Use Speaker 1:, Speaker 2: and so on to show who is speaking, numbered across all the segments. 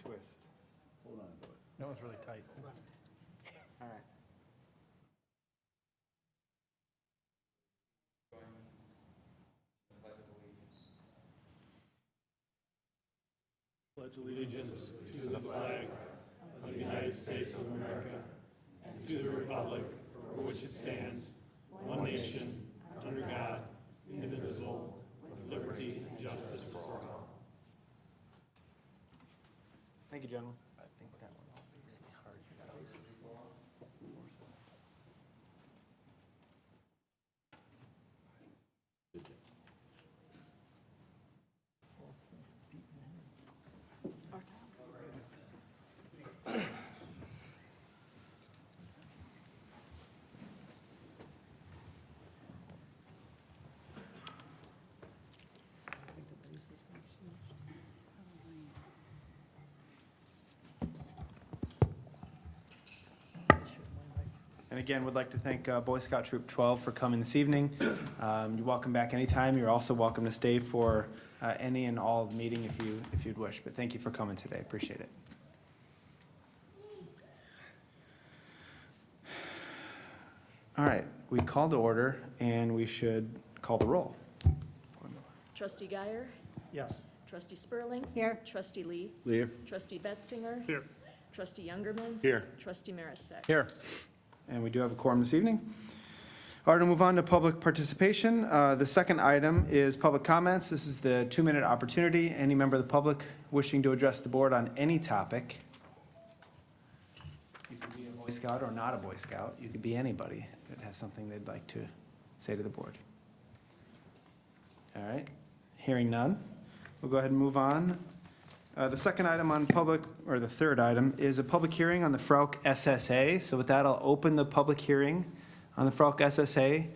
Speaker 1: Twist.
Speaker 2: Hold on to it.
Speaker 3: That one's really tight.
Speaker 1: All right.
Speaker 3: Pledge allegiance to the flag of the United States of America and to the republic for which it stands, one nation, under God, indivisible, with liberty and justice for all.
Speaker 1: Thank you, gentlemen.
Speaker 3: I think that one is hard places.
Speaker 1: And again, would like to thank Boy Scout Troop 12 for coming this evening. You're welcome back anytime. You're also welcome to stay for any and all of the meeting if you'd wish. But thank you for coming today. Appreciate it. All right, we called to order, and we should call the roll.
Speaker 4: Trustee Guyer,
Speaker 3: Yes.
Speaker 4: Trustee Spurling.
Speaker 5: Here.
Speaker 4: Trustee Lee.
Speaker 2: Leave.
Speaker 4: Trustee Betzinger.
Speaker 3: Here.
Speaker 4: Trustee Youngerman.
Speaker 2: Here.
Speaker 4: Trustee Marisak.
Speaker 1: Here. And we do have a quorum this evening. All right, to move on to public participation. The second item is public comments. This is the 2-minute opportunity. Any member of the public wishing to address the board on any topic. You could be a Boy Scout or not a Boy Scout. You could be anybody that has something they'd like to say to the board. All right, hearing none, we'll go ahead and move on. The second item on public, or the third item, is a public hearing on the Vllage SSA. So with that, I'll open the public hearing on the Vllage SSA.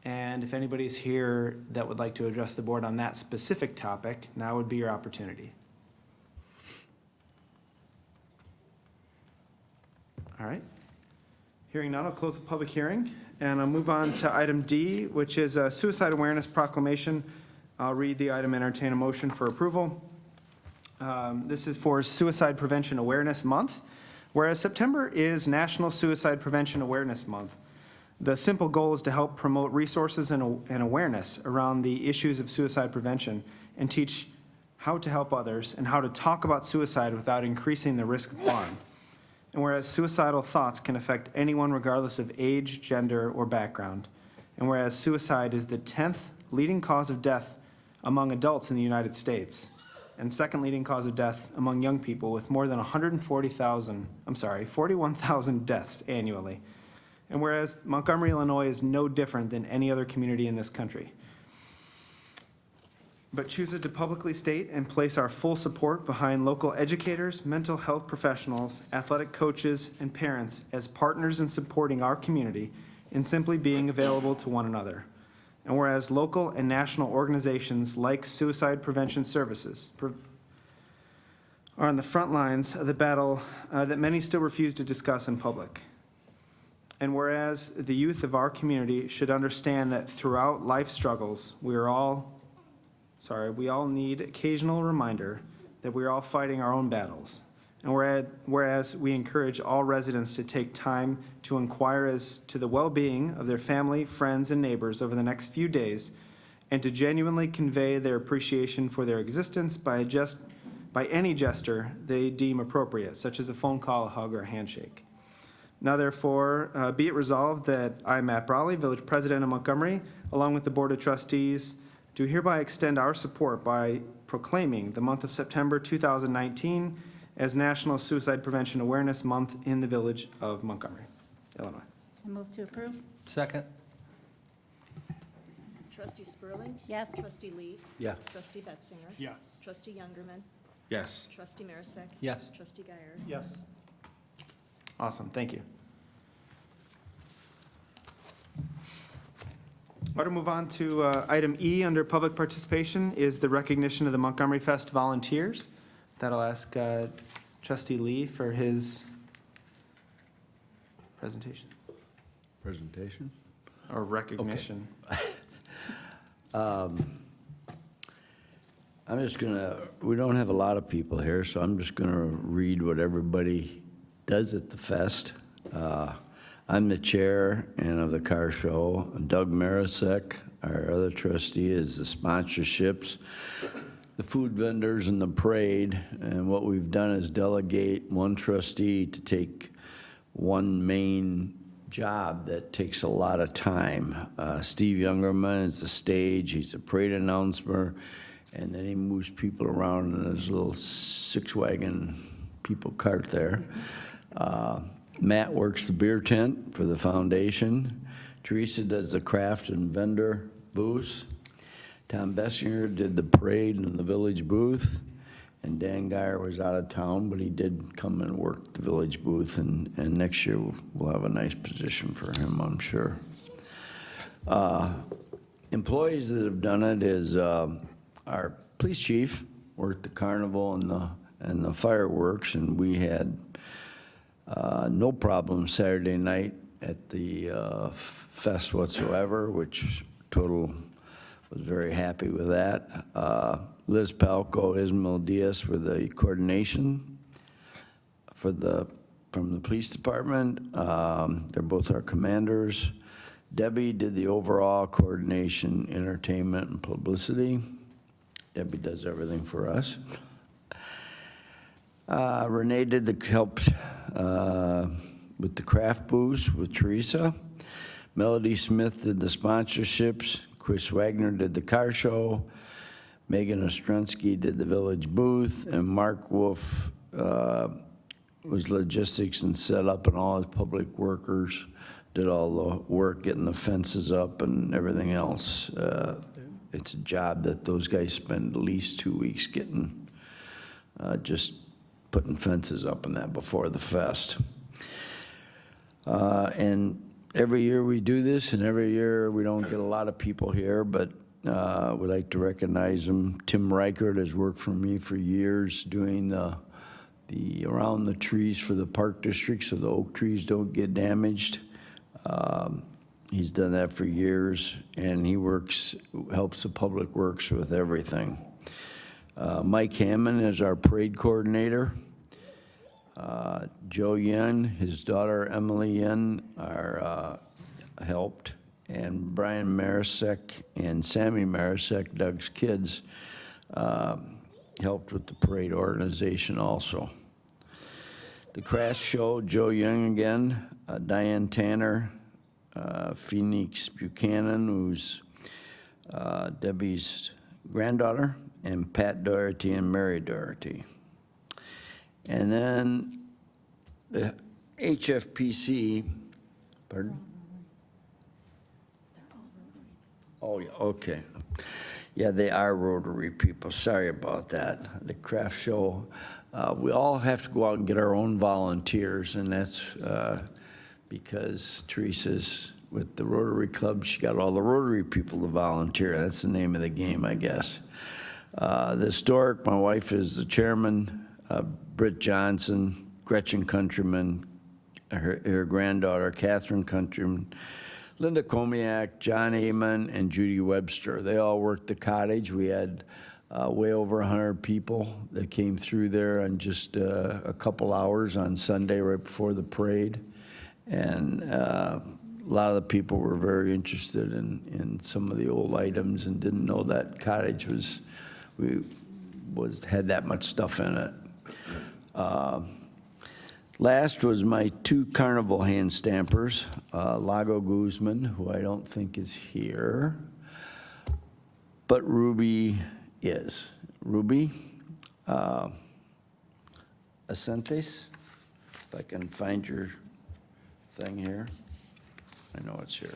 Speaker 1: And if anybody's here that would like to address the board on that specific topic, now would be your opportunity. All right. Hearing none, I'll close the public hearing. And I'll move on to item D, which is a suicide awareness proclamation. I'll read the item and entertain a motion for approval. This is for Suicide Prevention Awareness Month. Whereas September is National Suicide Prevention Awareness Month, the simple goal is to help promote resources and awareness around the issues of suicide prevention and teach how to help others and how to talk about suicide without increasing the risk of harm. And whereas suicidal thoughts can affect anyone regardless of age, gender, or background. And whereas suicide is the 10th leading cause of death among adults in the United States, and second leading cause of death among young people, with more than 41,000 deaths annually. And whereas Montgomery, Illinois is no different than any other community in this country, but chooses to publicly state and place our full support behind local educators, mental health professionals, athletic coaches, and parents as partners in supporting our community and simply being available to one another. And whereas local and national organizations like Suicide Prevention Services are on the front lines of the battle that many still refuse to discuss in public. And whereas the youth of our community should understand that throughout life struggles, we all need occasional reminder that we are all fighting our own battles. And whereas we encourage all residents to take time to inquire as to the well-being of their family, friends, and neighbors over the next few days, and to genuinely convey their appreciation for their existence by any gesture they deem appropriate, such as a phone call, a hug, or a handshake. Now therefore, be it resolved that I, Matt Brawley, Village President of Montgomery, along with the Board of Trustees, do hereby extend our support by proclaiming the month of September 2019 as National Suicide Prevention Awareness Month in the Village of Montgomery, Illinois.
Speaker 5: I move to approve.
Speaker 3: Second.
Speaker 4: Trustee Spurling.
Speaker 5: Yes.
Speaker 4: Trustee Lee.
Speaker 2: Yeah.
Speaker 4: Trustee Betzinger.
Speaker 3: Yes.
Speaker 4: Trustee Youngerman.
Speaker 2: Yes.
Speaker 4: Trustee Marisak.
Speaker 3: Yes.
Speaker 4: Trustee Guyer.
Speaker 3: Yes.
Speaker 1: Awesome, thank you. I'll move on to item E under public participation is the recognition of the Montgomery Fest volunteers. That'll ask Trustee Lee for his presentation
Speaker 2: Presentation?
Speaker 1: or recognition.
Speaker 2: I'm just gonna, we don't have a lot of people here, so I'm just gonna read what everybody does at the fest. I'm the chair and of the car show. Doug Marisek, our other trustee, is the sponsorships, the food vendors, and the parade. And what we've done is delegate one trustee to take one main job that takes a lot of time. Steve Youngerman is the stage, he's a parade announcer, and then he moves people around in his little six-wagon people cart there. Matt works the beer tent for the foundation. Teresa does the craft and vendor booths. Tom Bessinger did the parade and the village booth. And Dan Geyer was out of town, but he did come and work the village booth, and next year we'll have a nice position for him, I'm sure. Employees that have done it is our police chief worked the carnival and the fireworks, and we had no problem Saturday night at the fest whatsoever, which Total was very happy with that. Liz Palco, Ismael Diaz for the coordination from the police department. They're both our commanders. Debbie did the overall coordination, entertainment, and publicity. Debbie does everything for us. Renee helped with the craft booths with Teresa. Melody Smith did the sponsorships. Chris Wagner did the car show. Megan Ostrensky did the village booth, and Mark Wolf was logistics and set up, and all his public workers did all the work getting the fences up and everything else. It's a job that those guys spend at least 2 weeks getting, just putting fences up and that before the fest. And every year we do this, and every year we don't get a lot of people here, but we'd like to recognize them. Tim Reichert has worked for me for years doing the around the trees for the park district so the oak trees don't get damaged. He's done that for years, and he helps the public works with everything. Mike Hammond is our parade coordinator. Joe Yen, his daughter Emily Yen are helped, and Brian Marisek and Sammy Marisek, Doug's kids, helped with the parade organization also. The craft show, Joe Young again, Diane Tanner, Phoenix Buchanan, who's Debbie's granddaughter, and Pat Doherty and Mary Doherty. And then the HFPC, pardon? Oh, yeah, okay. Yeah, they are Rotary people. Sorry about that. The craft show, we all have to go out and get our own volunteers, and that's because Teresa's with the Rotary Club. She got all the Rotary people to volunteer. That's the name of the game, I guess. The historic, my wife is the chairman. Britt Johnson, Gretchen Countryman, her granddaughter, Catherine Countryman, Linda Komiak, John Amon, and Judy Webster. They all worked the cottage. We had way over 100 people that came through there in just a couple hours on Sunday right before the parade. And a lot of the people were very interested in some of the old items and didn't know that cottage had that much stuff in it. Last was my two carnival hand stampers, Lago Guzman, who I don't think is here, but Ruby is. Ruby Ascentes, if I can find your thing here. I know it's here.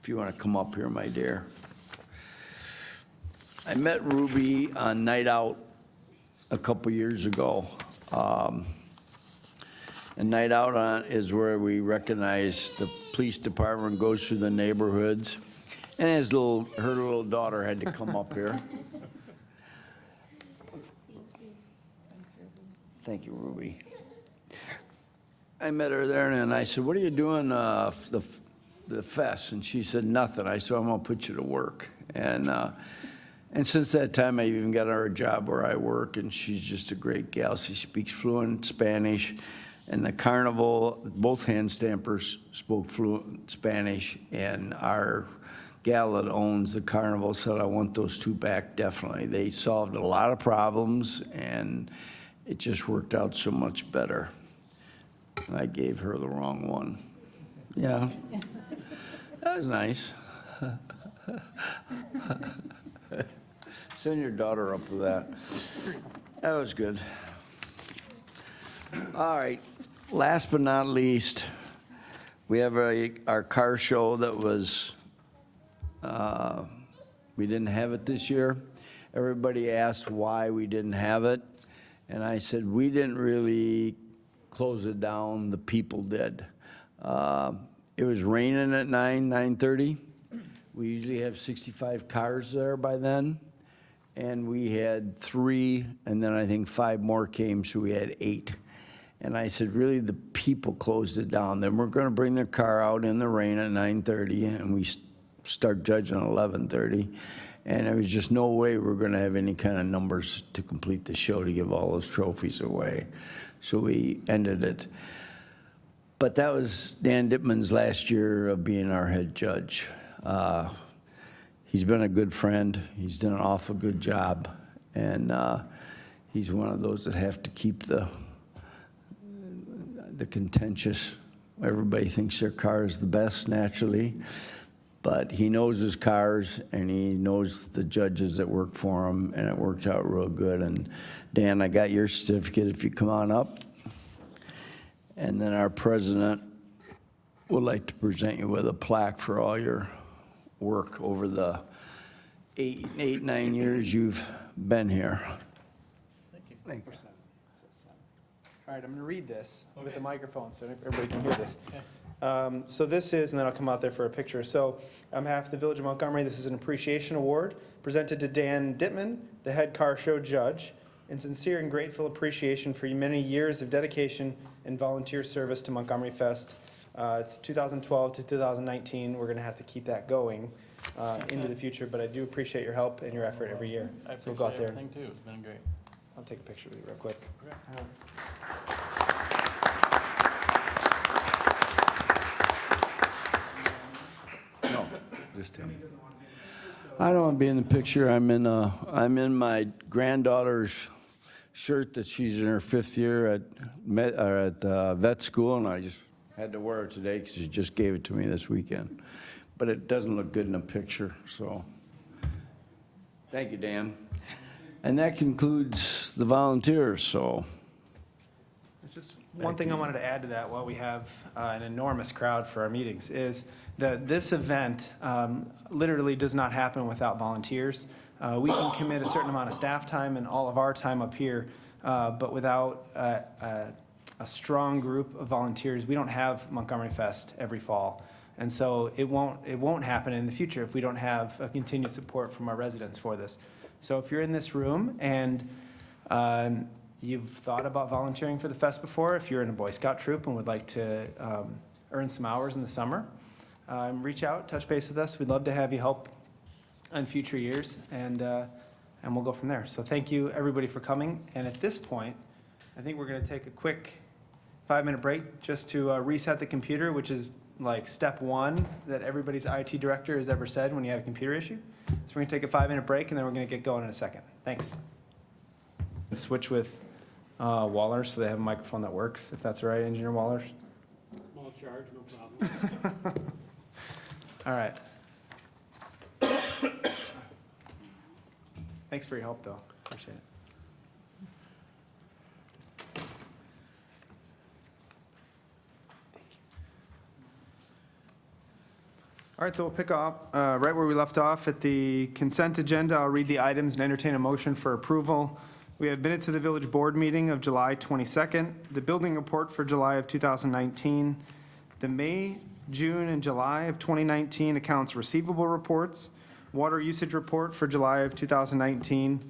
Speaker 2: If you want to come up here, my dear. I met Ruby on Night Out a couple years ago. And Night Out is where we recognize the police department goes through the neighborhoods. And her little daughter had to come up here. Thank you, Ruby. I met her there, and I said, "What are you doing the fest?" And she said, "Nothing." I said, "I'm going to put you to work." And And since that time, I even got her a job where I work, and she's just a great gal. She speaks fluent Spanish. And the carnival, both hand stampers spoke fluent Spanish, and our gal that owns the carnival said, I want those two back definitely. They solved a lot of problems, and it just worked out so much better. And I gave her the wrong one. Yeah, that was nice. Send your daughter up with that. That was good. All right, last but not least, we have our car show that was, we didn't have it this year. Everybody asked why we didn't have it, and I said, we didn't really close it down, the people did. It was raining at 9:30. We usually have 65 cars there by then, and we had 3, and then I think 5 more came, so we had 8. And I said, really, the people closed it down. Then we're going to bring their car out in the rain at 9:30, and we start judging at 11:30. And there was just no way we're going to have any kind of numbers to complete the show to give all those trophies away. So we ended it. But that was Dan Dittman's last year of being our head judge. He's been a good friend. He's done an awful good job. And he's one of those that have to keep the contentious. Everybody thinks their car is the best, naturally. But he knows his cars, and he knows the judges that work for him, and it worked out real good. And Dan, I got your certificate if you come on up. And then our president would like to present you with a plaque for all your work over the 9 years you've been here. Thank you.
Speaker 1: All right, I'm going to read this with the microphone so everybody can hear this. So this is, and then I'll come out there for a picture. So on behalf of the Village of Montgomery, this is an appreciation award presented to Dan Dittman, the head car show judge, in sincere and grateful appreciation for your many years of dedication and volunteer service to Montgomery Fest. It's 2012 to 2019. We're going to have to keep that going into the future, but I do appreciate your help and your effort every year.
Speaker 3: I
Speaker 1: So we'll go out
Speaker 3: appreciate
Speaker 1: there.
Speaker 3: everything too. It's been great.
Speaker 1: I'll take a picture with you real quick.
Speaker 2: No, just him. I don't want to be in the picture. I'm in my granddaughter's shirt that she's in her 5th year at vet school, and I just had to wear it today because she just gave it to me this weekend. But it doesn't look good in a picture, so thank you, Dan. And that concludes the volunteers, so.
Speaker 1: Just one thing I wanted to add to that while we have an enormous crowd for our meetings is that this event literally does not happen without volunteers. We can commit a certain amount of staff time and all of our time up here, but without a strong group of volunteers, we don't have Montgomery Fest every fall. And so it won't happen in the future if we don't have a continued support from our residents for this. So if you're in this room and you've thought about volunteering for the fest before, if you're in a Boy Scout troop and would like to earn some hours in the summer, reach out, touch base with us. We'd love to have you help in future years, and we'll go from there. So thank you, everybody, for coming. And at this point, I think we're going to take a quick 5-minute break just to reset the computer, which is like step 1 that everybody's IT director has ever said when you have a computer issue. So we're going to take a 5-minute break, and then we're going to get going in a second. Thanks. Switch with Wallers, so they have a microphone that works, if that's all right, Engineer Wallers.
Speaker 3: Small charge, no problem.
Speaker 1: All right. Thanks for your help, though. Appreciate it. All right, so we'll pick up right where we left off at the consent agenda. I'll read the items and entertain a motion for approval. We have minutes of the village board meeting of July 22nd, the building report for July of 2019, the May, June, and July of 2019 accounts receivable reports, water usage report for July of 2019,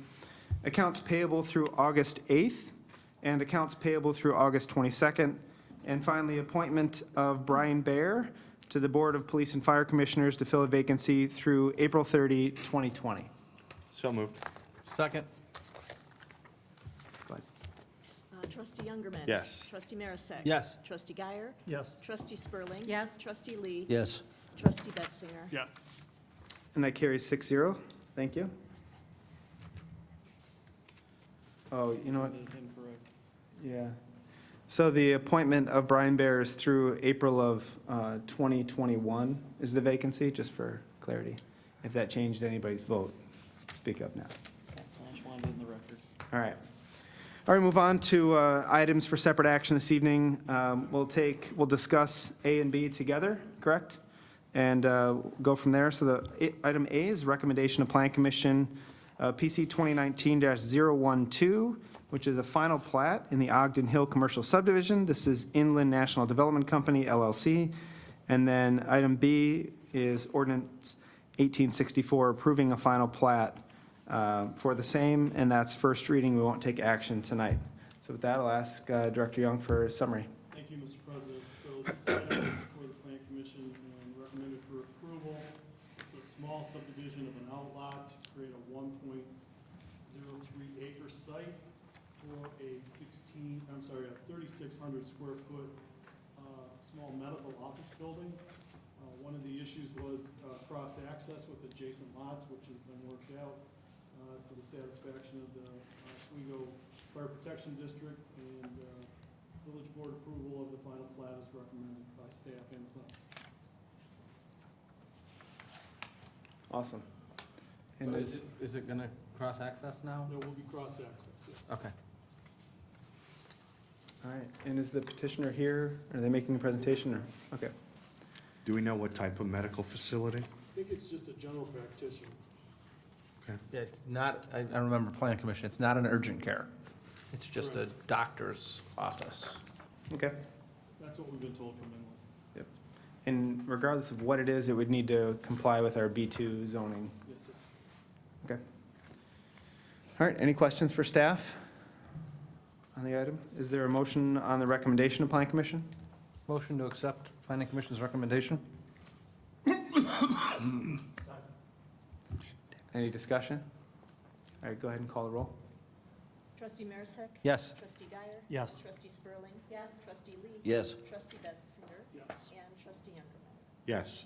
Speaker 1: accounts payable through August 8th, and accounts payable through August 22nd, and finally, appointment of Brian Baer to the Board of Police and Fire Commissioners to fill a vacancy through April 30, 2020.
Speaker 5: So moved.
Speaker 3: Second.
Speaker 1: Go ahead.
Speaker 4: Trustee Youngerman.
Speaker 5: Yes.
Speaker 4: Trustee Marisak.
Speaker 3: Yes.
Speaker 4: Trustee Guyer.
Speaker 3: Yes.
Speaker 4: Trustee Spurling.
Speaker 6: Yes.
Speaker 4: Trustee Lee.
Speaker 2: Yes.
Speaker 4: Trustee Betzinger.
Speaker 3: Yes.
Speaker 1: And that carries 6-0. Thank you. Oh, you know what? Yeah. So the appointment of Brian Bear is through April of 2021 is the vacancy, just for clarity. If that changed anybody's vote, speak up now.
Speaker 7: That's what I just wanted in the record.
Speaker 1: All right. All right, move on to items for separate action this evening. We'll discuss A and B together, correct? And go from there. So item A is recommendation of Plan Commission, PC 2019-012, which is a final plat in the Ogden Hill Commercial Subdivision. This is Inland National Development Company, LLC. And then item B is ordinance 1864, approving a final plat for the same, and that's first reading. We won't take action tonight. So with that, I'll ask Director Young for a summary.
Speaker 8: Thank you, Mr. President. So this item is before the Plan Commission and recommended for approval. It's a small subdivision of an outlot to create a 1.03 acre site for a 3,600 square foot small medical office building. One of the issues was cross-access with adjacent lots, which has been worked out to the satisfaction of the Oswego Fire Protection District, and village board approval of the final plat is recommended by staff and planning.
Speaker 1: Awesome. And
Speaker 7: So
Speaker 1: is,
Speaker 7: is it gonna cross-access now?
Speaker 8: There will be cross-access, yes.
Speaker 7: Okay.
Speaker 1: all right, and is the petitioner here? Are they making a presentation, or, okay.
Speaker 5: Do we know what type of medical facility?
Speaker 8: I think it's just a general practitioner.
Speaker 7: Yeah, it's not, I remember Plan Commission, it's not an urgent care. It's just a doctor's office.
Speaker 1: Okay.
Speaker 8: That's what we've been told from Inland.
Speaker 1: And regardless of what it is, it would need to comply with our B2 zoning.
Speaker 8: Yes, sir.
Speaker 1: Okay. All right, any questions for staff on the item? Is there a motion on the recommendation of Plan Commission?
Speaker 7: Motion to accept Planning Commission's recommendation?
Speaker 1: Any discussion? All right, go ahead and call the roll.
Speaker 4: Trustee Marisak.
Speaker 7: Yes.
Speaker 4: Trustee Guyer.
Speaker 3: Yes.
Speaker 4: Trustee Spurling. Yes. Trustee Lee.
Speaker 2: Yes.
Speaker 4: Trustee Betzinger.
Speaker 8: Yes.
Speaker 4: And Trustee Youngerman.
Speaker 5: Yes.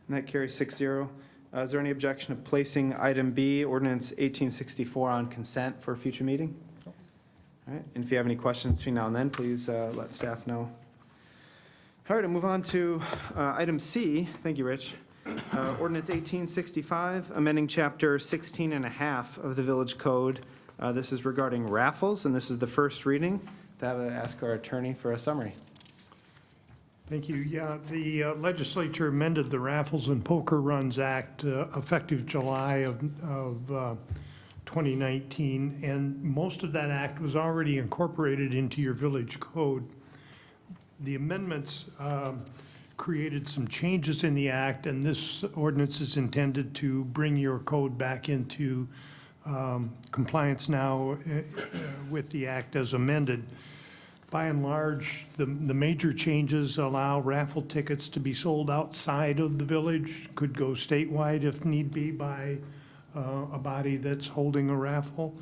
Speaker 1: And that carries 6-0. Is there any objection of placing item B, ordinance 1864, on consent for a future meeting? All right, and if you have any questions between now and then, please let staff know. All right, I'll move on to item C. Thank you, Rich. Ordinance 1865, amending chapter 16 and a half of the Village Code. This is regarding raffles, and this is the first reading. That would ask our attorney for a summary.
Speaker 9: Thank you. Yeah, the legislature amended the Raffles and Poker Runs Act effective July of 2019, and most of that act was already incorporated into your village code. The amendments created some changes in the act, and this ordinance is intended to bring your code back into compliance now with the act as amended. By and large, the major changes allow raffle tickets to be sold outside of the village, could go statewide if need be by a body that's holding a raffle.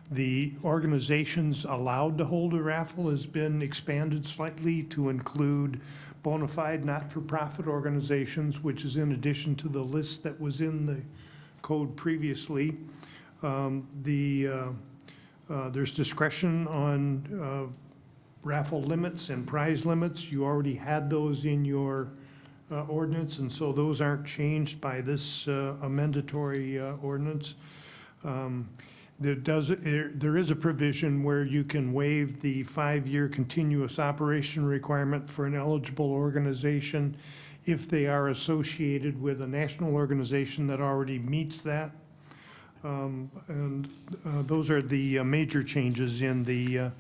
Speaker 9: The organizations allowed to hold a raffle has been expanded slightly to include bona fide not-for-profit organizations, which is in addition to the list that was in the code previously. There's discretion on raffle limits and prize limits. You already had those in your ordinance, and so those aren't changed by this amendatory ordinance. There is a provision where you can waive the 5-year continuous operation requirement for an eligible organization if they are associated with a national organization that already meets that. Those are the major changes in the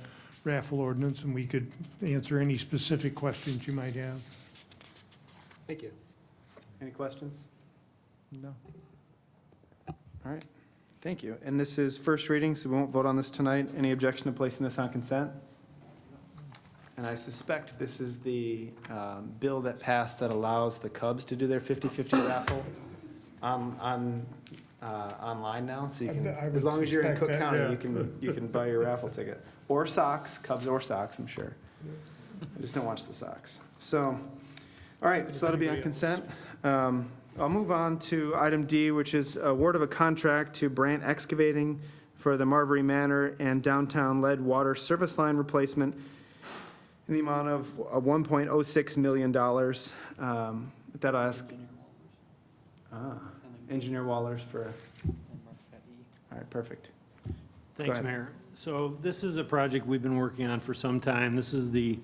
Speaker 9: raffle ordinance, and we could answer any specific questions you might have.
Speaker 1: Thank you. Any questions?
Speaker 7: No.
Speaker 1: All right, thank you. And this is first reading, so we won't vote on this tonight. Any objection to placing this on consent? And I suspect this is the bill that passed that allows the Cubs to do their 50-50 raffle on online now, so you
Speaker 9: I
Speaker 1: can,
Speaker 9: would
Speaker 1: as long as you're in Cook
Speaker 9: suspect that,
Speaker 1: County,
Speaker 9: yeah.
Speaker 1: you can buy your raffle ticket. Or socks, Cubs or socks, I'm sure. I just don't watch the Sox. So, all right, so that'll be on consent. I'll move on to item D, which is award of a contract to Brandt Excavating for the Marbury Manor and downtown lead water service line replacement in the amount of $1.06 million. With that, I'll ask. Engineer Wallers for, all right, perfect.
Speaker 6: Thanks,
Speaker 1: ahead.
Speaker 6: Mayor. So this is a project we've been working on for some time. This is the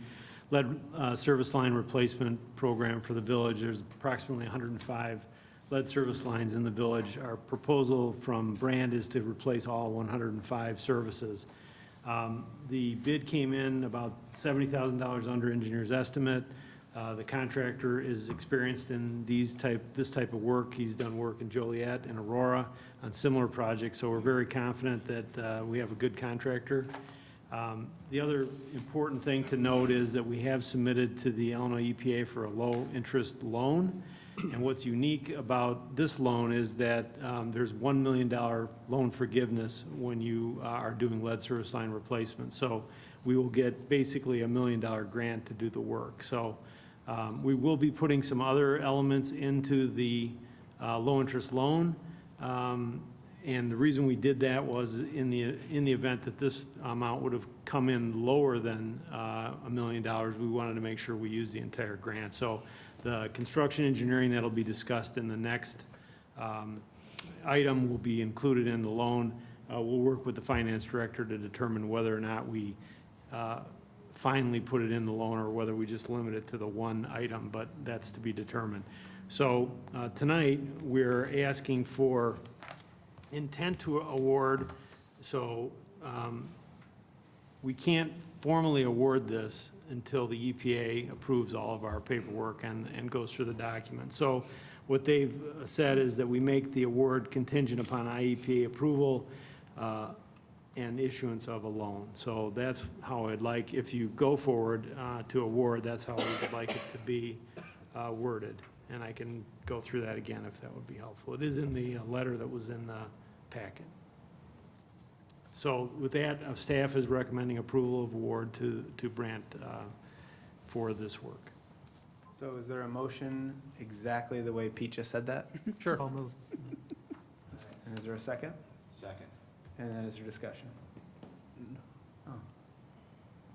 Speaker 6: lead service line replacement program for the village. There's approximately 105 lead service lines in the village. Our proposal from Brand is to replace all 105 services. The bid came in about $70,000 under engineer's estimate. The contractor is experienced in this type of work. He's done work in Joliet and Aurora on similar projects, so we're very confident that we have a good contractor. The other important thing to note is that we have submitted to the Illinois EPA for a low-interest loan. And what's unique about this loan is that there's $1 million loan forgiveness when you are doing lead service line replacement. So we will get basically $1 million grant to do the work. So we will be putting some other elements into the low-interest loan. And the reason we did that was in the event that this amount would have come in lower than $1 million, we wanted to make sure we use the entire grant. So the construction engineering that'll be discussed in the next item will be included in the loan. We'll work with the finance director to determine whether or not we finally put it in the loan or whether we just limit it to the one item, but that's to be determined. So tonight, we're asking for intent to award, so we can't formally award this until the EPA approves all of our paperwork and goes through the document. So what they've said is that we make the award contingent upon IEPA approval and issuance of a loan. So that's how I'd like, if you go forward to award, that's how we would like it to be worded. And I can go through that again if that would be helpful. It is in the letter that was in the packet. So with that, staff is recommending approval of award to Brandt for this work.
Speaker 1: So is there a motion exactly the way Pete just said that?
Speaker 7: Sure.
Speaker 1: And is there a second?
Speaker 5: Second.
Speaker 1: And then is there discussion? Oh,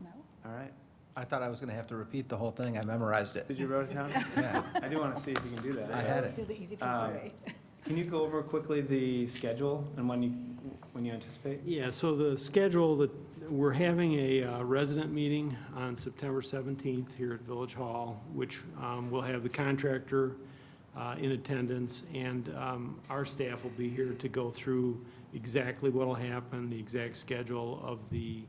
Speaker 4: No?
Speaker 1: all right.
Speaker 7: I thought I was going to have to repeat the whole thing. I memorized it.
Speaker 1: Did you write it down?
Speaker 7: Yeah,
Speaker 1: I do want to see if you can do that.
Speaker 7: I had it.
Speaker 4: Do the easy
Speaker 1: Can you go over quickly the schedule and when you anticipate?
Speaker 6: Yeah, so the schedule, that we're having a resident meeting on September 17th here at Village Hall, which will have the contractor in attendance, and our staff will be here to go through exactly what will happen, the exact schedule of the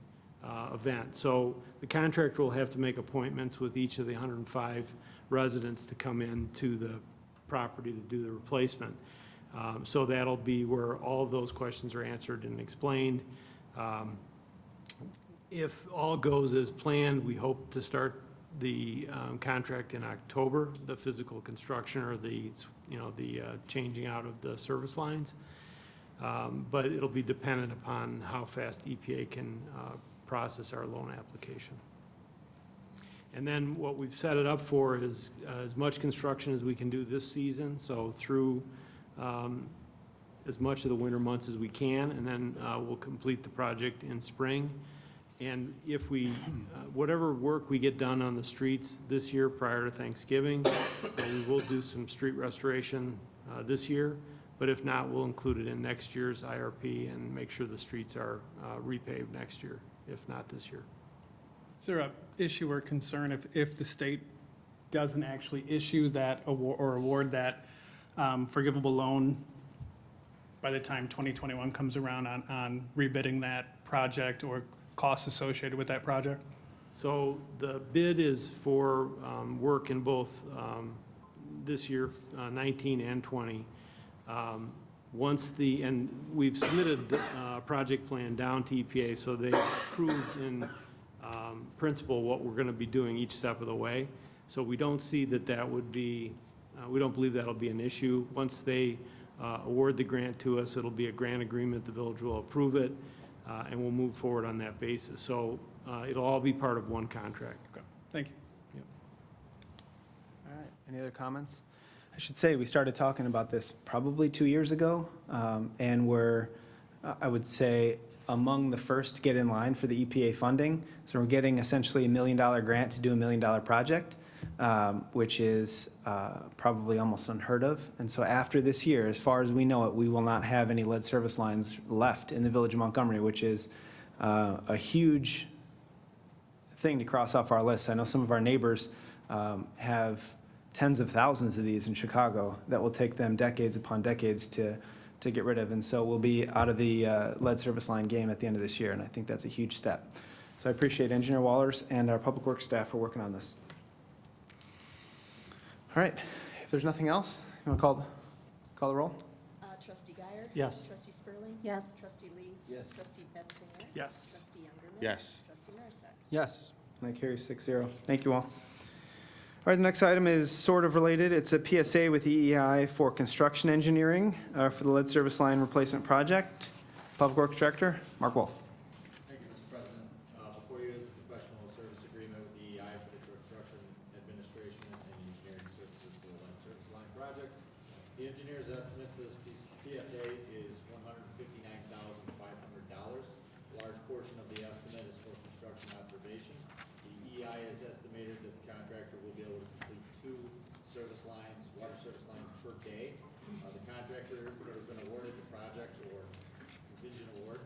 Speaker 6: event. So the contractor will have to make appointments with each of the 105 residents to come in to the property to do the replacement. So that'll be where all of those questions are answered and explained. If all goes as planned, we hope to start the contract in October, the physical construction or the changing out of the service lines. But it'll be dependent upon how fast EPA can process our loan application. And then what we've set it up for is as much construction as we can do this season, so through as much of the winter months as we can, and then we'll complete the project in spring. And if we, whatever work we get done on the streets this year prior to Thanksgiving, we will do some street restoration this year, but if not, we'll include it in next year's IRP and make sure the streets are repaved next year, if not this year.
Speaker 10: Is there a issue or concern if the state doesn't actually issue that or award that forgivable loan by the time 2021 comes around on rebidding that project or costs associated with that project?
Speaker 6: So the bid is for work in both this year, 19 and 20. And we've submitted the project plan down to EPA, so they approved in principle what we're going to be doing each step of the way. So we don't see that would be, we don't believe that'll be an issue. Once they award the grant to us. It'll be a grant agreement, the village will approve it, and we'll move forward on that basis. So it'll all be part of one contract.
Speaker 10: Okay, thank you.
Speaker 1: All right, any other comments? I should say, we started talking about this probably 2 years ago, and we're, I would say, among the first to get in line for the EPA funding. So we're getting essentially $1 million grant to do $1 million project, which is probably almost unheard of. And so after this year, as far as we know it, we will not have any lead service lines left in the village of Montgomery, which is a huge thing to cross off our list. I know some of our neighbors have tens of thousands of these in Chicago that will take them decades upon decades to get rid of. And so we'll be out of the lead service line game at the end of this year, and I think that's a huge step. So I appreciate Engineer Wallers and our Public Works staff for working on this. All right, if there's nothing else, you want to call the roll?
Speaker 4: Trustee Guyer?
Speaker 9: Yes.
Speaker 4: Trustee Spurling?
Speaker 11: Yes.
Speaker 4: Trustee Lee?
Speaker 2: Yes.
Speaker 4: Trustee Betzinger?
Speaker 10: Yes.
Speaker 4: Trustee Youngerman?
Speaker 5: Yes.
Speaker 4: Trustee Marisak?
Speaker 7: Yes.
Speaker 1: That carries 6-0. Thank you all. All right, the next item is sort of related. It's a PSA with EEI for construction engineering for the lead service line replacement project. Public Works Director, Mark Wolf.
Speaker 12: Thank you, Mr. President. Before you is a professional service agreement with the EI for the construction administration and engineering services for the lead service line project. The engineer's estimate for this PSA is $159,500. A large portion of the estimate is for construction observation. The EI has estimated that the contractor will be able to complete 2 service lines, water service lines per day. The contractor that has been awarded the project or contingent award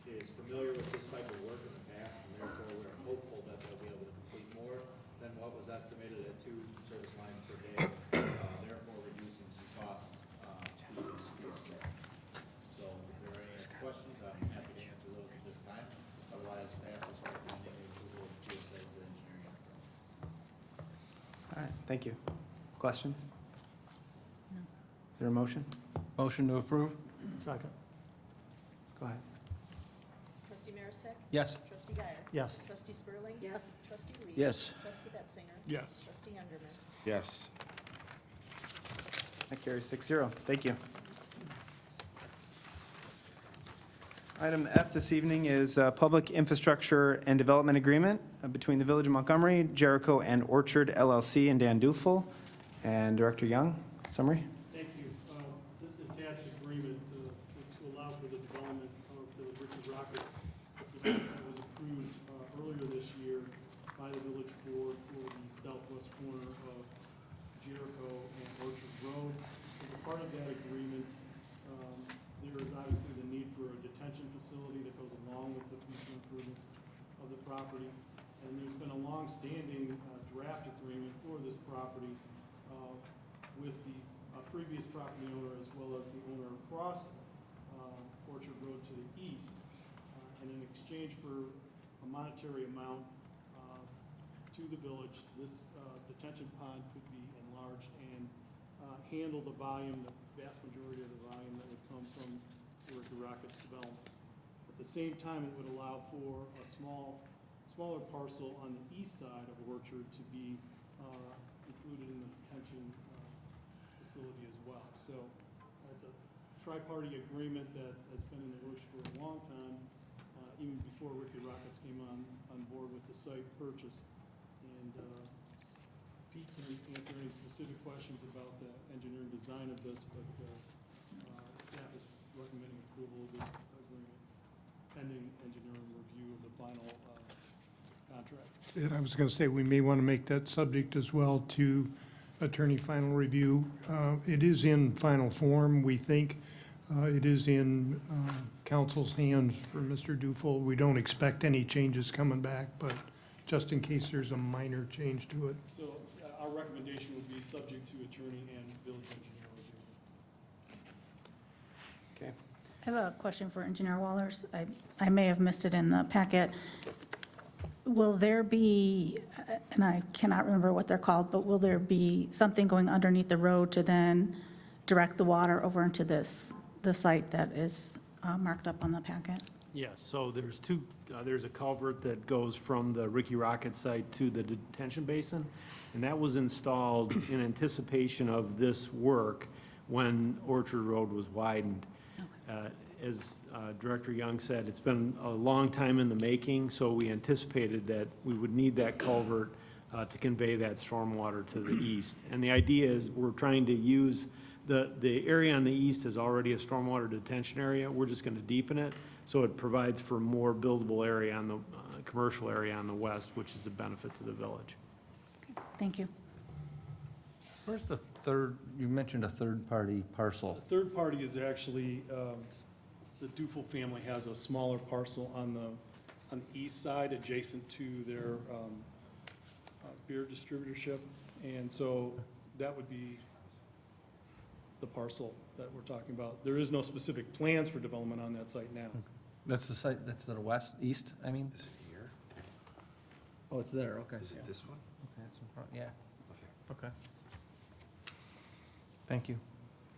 Speaker 12: is familiar with this type of work in the past, and therefore we are hopeful that they'll be able to complete more than what was estimated at 2 service lines per day, therefore reducing some costs to this PSA. So if there are any questions, I'm happy to answer those at this time. Otherwise, staff is recommending the approval of PSA to engineering enterprise.
Speaker 1: All right, thank you. Questions? Is there a motion?
Speaker 7: Motion to approve?
Speaker 9: Second.
Speaker 1: Go ahead.
Speaker 4: Trustee Marisak?
Speaker 7: Yes.
Speaker 4: Trustee Guyer?
Speaker 9: Yes.
Speaker 4: Trustee Spurling?
Speaker 11: Yes.
Speaker 4: Trustee Lee?
Speaker 2: Yes.
Speaker 4: Trustee Betzinger?
Speaker 10: Yes.
Speaker 4: Trustee Youngerman?
Speaker 5: Yes.
Speaker 1: That carries 6-0. Thank you. Item F this evening is Public Infrastructure and Development Agreement between the Village of Montgomery, Jericho, and Orchard LLC and Dan Dufel. And Director Young, summary?
Speaker 8: Thank you. This attached agreement is to allow for the development of the Richard Rockets development that was approved earlier this year by the village board for the southwest corner of Jericho and Orchard Road. As a part of that agreement, there is obviously the need for a detention facility that goes along with the future improvements of the property. And there's been a long-standing draft agreement for this property with the previous property owner as well as the owner across Orchard Road to the east. And in exchange for a monetary amount to the village, this detention pond could be enlarged and handle the volume, the vast majority of the volume that would come from the Ricky Rockets development. At the same time, it would allow for a smaller parcel on the east side of Orchard to be included in the detention facility as well. So it's a tri-party agreement that has been in the works for a long time, even before Ricky Rockets came on board with the site purchase. And Pete can answer any specific questions about the engineering design of this, but staff is recommending approval of this agreement pending engineering review of the final contract.
Speaker 9: And I was going to say, we may want to make that subject as well to attorney final review. It is in final form, we think. It is in council's hands for Mr. Dufel. We don't expect any changes coming back, but just in case there's a minor change to it.
Speaker 8: So our recommendation would be subject to attorney and village engineer review.
Speaker 1: Okay.
Speaker 11: I have a question for Engineer Wallers. I may have missed it in the packet. Will there be, and I cannot remember what they're called, but will there be something going underneath the road to then direct the water over into the site that is marked up on the packet?
Speaker 6: Yes, so there's a culvert that goes from the Ricky Rocket site to the detention basin, and that was installed in anticipation of this work. when Orchard Road was widened. As Director Young said, it's been a long time in the making, so we anticipated that we would need that culvert to convey that stormwater to the east. And the idea is we're trying to use, the area on the east is already a stormwater detention area. We're just going to deepen it, so it provides for more buildable area on the commercial area on the west, which is a benefit to the village.
Speaker 11: Thank you.
Speaker 7: Where's the third, you mentioned a third-party parcel.
Speaker 8: The third party is actually, the Dufel family has a smaller parcel on the east side adjacent to their beer distributorship. And so that would be the parcel that we're talking about. There is no specific plans for development on that site now.
Speaker 7: That's the site, that's to the west, east, I mean?
Speaker 5: Is it here?
Speaker 7: Oh, it's there, okay.
Speaker 5: Is it this one?
Speaker 7: Okay, it's in front, yeah,
Speaker 5: Okay.
Speaker 7: okay. Thank you.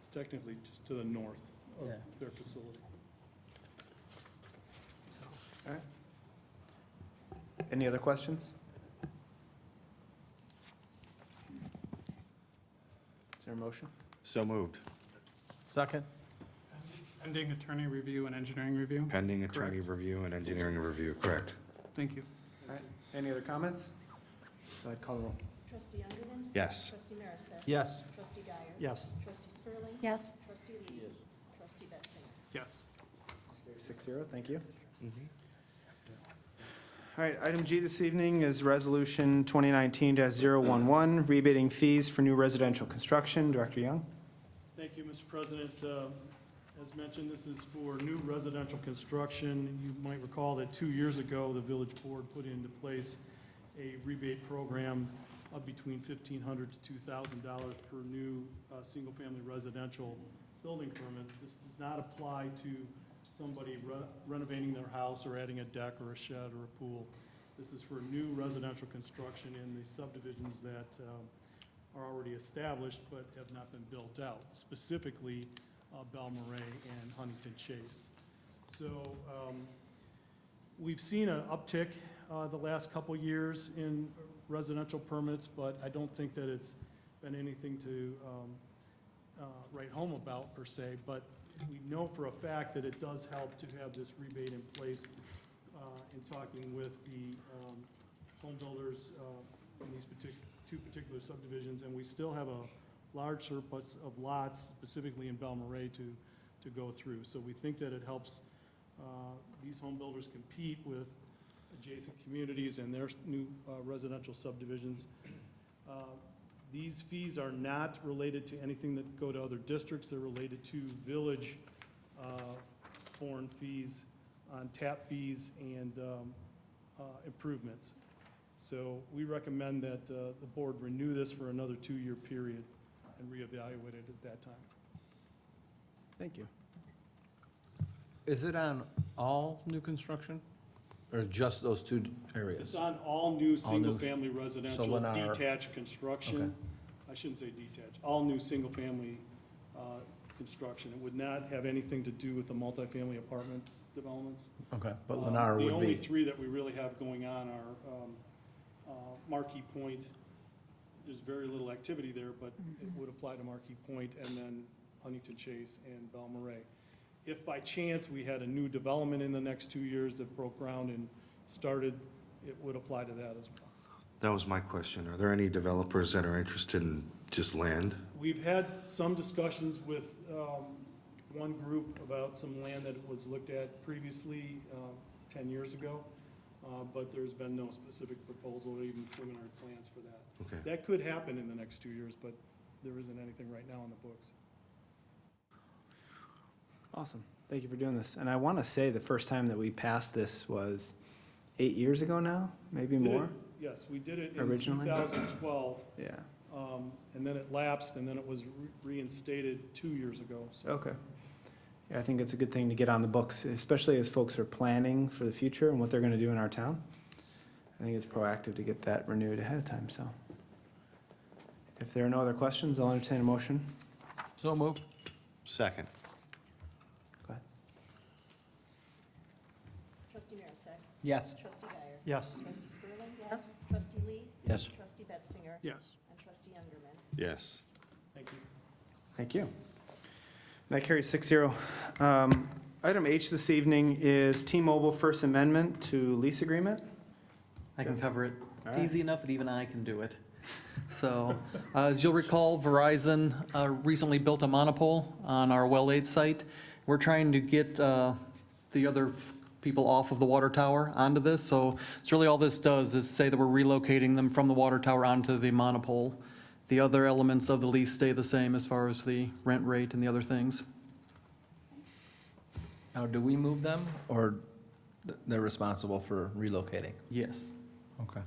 Speaker 8: It's technically just to the north of
Speaker 7: Yeah.
Speaker 8: their facility.
Speaker 1: All right. Any other questions? Is there a motion?
Speaker 5: So moved.
Speaker 7: Second?
Speaker 10: Pending attorney review and engineering review?
Speaker 5: Pending attorney review and engineering review, correct.
Speaker 10: Thank you.
Speaker 1: All right. Any other comments? Go ahead, call the roll.
Speaker 4: Trustee Youngerman.
Speaker 5: Yes.
Speaker 4: Trustee Marisak.
Speaker 7: Yes.
Speaker 4: Trustee Guyer.
Speaker 1: Yes.
Speaker 4: Trustee Spurling.
Speaker 11: Yes.
Speaker 4: Trustee Lee. Trustee Betzinger.
Speaker 10: Yes.
Speaker 1: 6-0, thank you. All right, item G this evening is Resolution 2019-011, rebating fees for new residential construction. Director Young?
Speaker 8: Thank you, Mr. President. As mentioned, this is for new residential construction. You might recall that 2 years ago, the village board put into place a rebate program of between $1,500 to $2,000 per new single-family residential building permits. This does not apply to somebody renovating their house or adding a deck or a shed or a pool. This is for new residential construction in the subdivisions that are already established but have not been built out, specifically Belmarais and Huntington Chase. So we've seen an uptick the last couple years in residential permits, but I don't think that it's been anything to write home about per se, but we know for a fact that it does help to have this rebate in place in talking with the home builders in these two particular subdivisions, and we still have a large surplus of lots, specifically in Belmarais, to go through. So we think that it helps these home builders compete with adjacent communities and their new residential subdivisions. These fees are not related to anything that go to other districts. They're related to village foreign fees on tap fees and improvements. So we recommend that the board renew this for another 2-year period and reevaluate it at that time.
Speaker 1: Thank you.
Speaker 7: Is it on all new construction, or just those two areas?
Speaker 8: It's on all new single-family
Speaker 7: So
Speaker 8: residential
Speaker 7: when our-
Speaker 8: detached construction. I shouldn't say detached, all new single-family construction. It would not have anything to do with the multifamily apartment developments.
Speaker 7: Okay, but Lennar
Speaker 8: The
Speaker 7: would
Speaker 8: only
Speaker 7: be,
Speaker 8: three that we really have going on are Marquee Point. There's very little activity there, but it would apply to Marquee Point, and then Huntington Chase and Belmarais. If by chance we had a new development in the next 2 years that broke ground and started, it would apply to that as well.
Speaker 5: That was my question. Are there any developers that are interested in just land?
Speaker 8: We've had some discussions with one group about some land that was looked at previously 10 years ago, but there's been no specific proposal or even preliminary plans for that.
Speaker 5: Okay.
Speaker 8: That could happen in the next 2 years, but there isn't anything right now on the books.
Speaker 1: Awesome. Thank you for doing this. And I want to say the first time that we passed this was 8 years ago now, maybe
Speaker 8: Did it-
Speaker 1: more?
Speaker 8: Yes, we did it in
Speaker 1: Originally?
Speaker 8: 2012,
Speaker 1: Yeah.
Speaker 8: and then it lapsed, and then it was reinstated 2 years ago, so.
Speaker 1: Okay. Yeah, I think it's a good thing to get on the books, especially as folks are planning for the future and what they're going to do in our town. I think it's proactive to get that renewed ahead of time, so. If there are no other questions, I'll entertain a motion.
Speaker 7: so moved.
Speaker 5: Second.
Speaker 1: Go ahead.
Speaker 4: Trustee Marisak.
Speaker 7: Yes.
Speaker 4: Trustee Guyer.
Speaker 1: Yes.
Speaker 4: Trustee Spurling.
Speaker 11: Yes.
Speaker 4: Trustee Lee.
Speaker 2: Yes.
Speaker 4: Trustee Betzinger.
Speaker 10: Yes.
Speaker 4: And Trustee Youngerman.
Speaker 5: Yes.
Speaker 8: Thank you.
Speaker 1: Thank you. That carries 6-0. Item H this evening is T-Mobile First Amendment to lease agreement.
Speaker 13: I can cover it. It's
Speaker 1: All right.
Speaker 13: easy enough that even I can do it. So, as you'll recall, Verizon recently built a monopole on our Well 8 site. We're trying to get the other people off of the water tower onto this. So it's really all this does is say that we're relocating them from the water tower onto the monopole. The other elements of the lease stay the same as far as the rent rate and the other things.
Speaker 7: Now, do we move them, or they're responsible for relocating?
Speaker 13: Yes.
Speaker 7: Okay.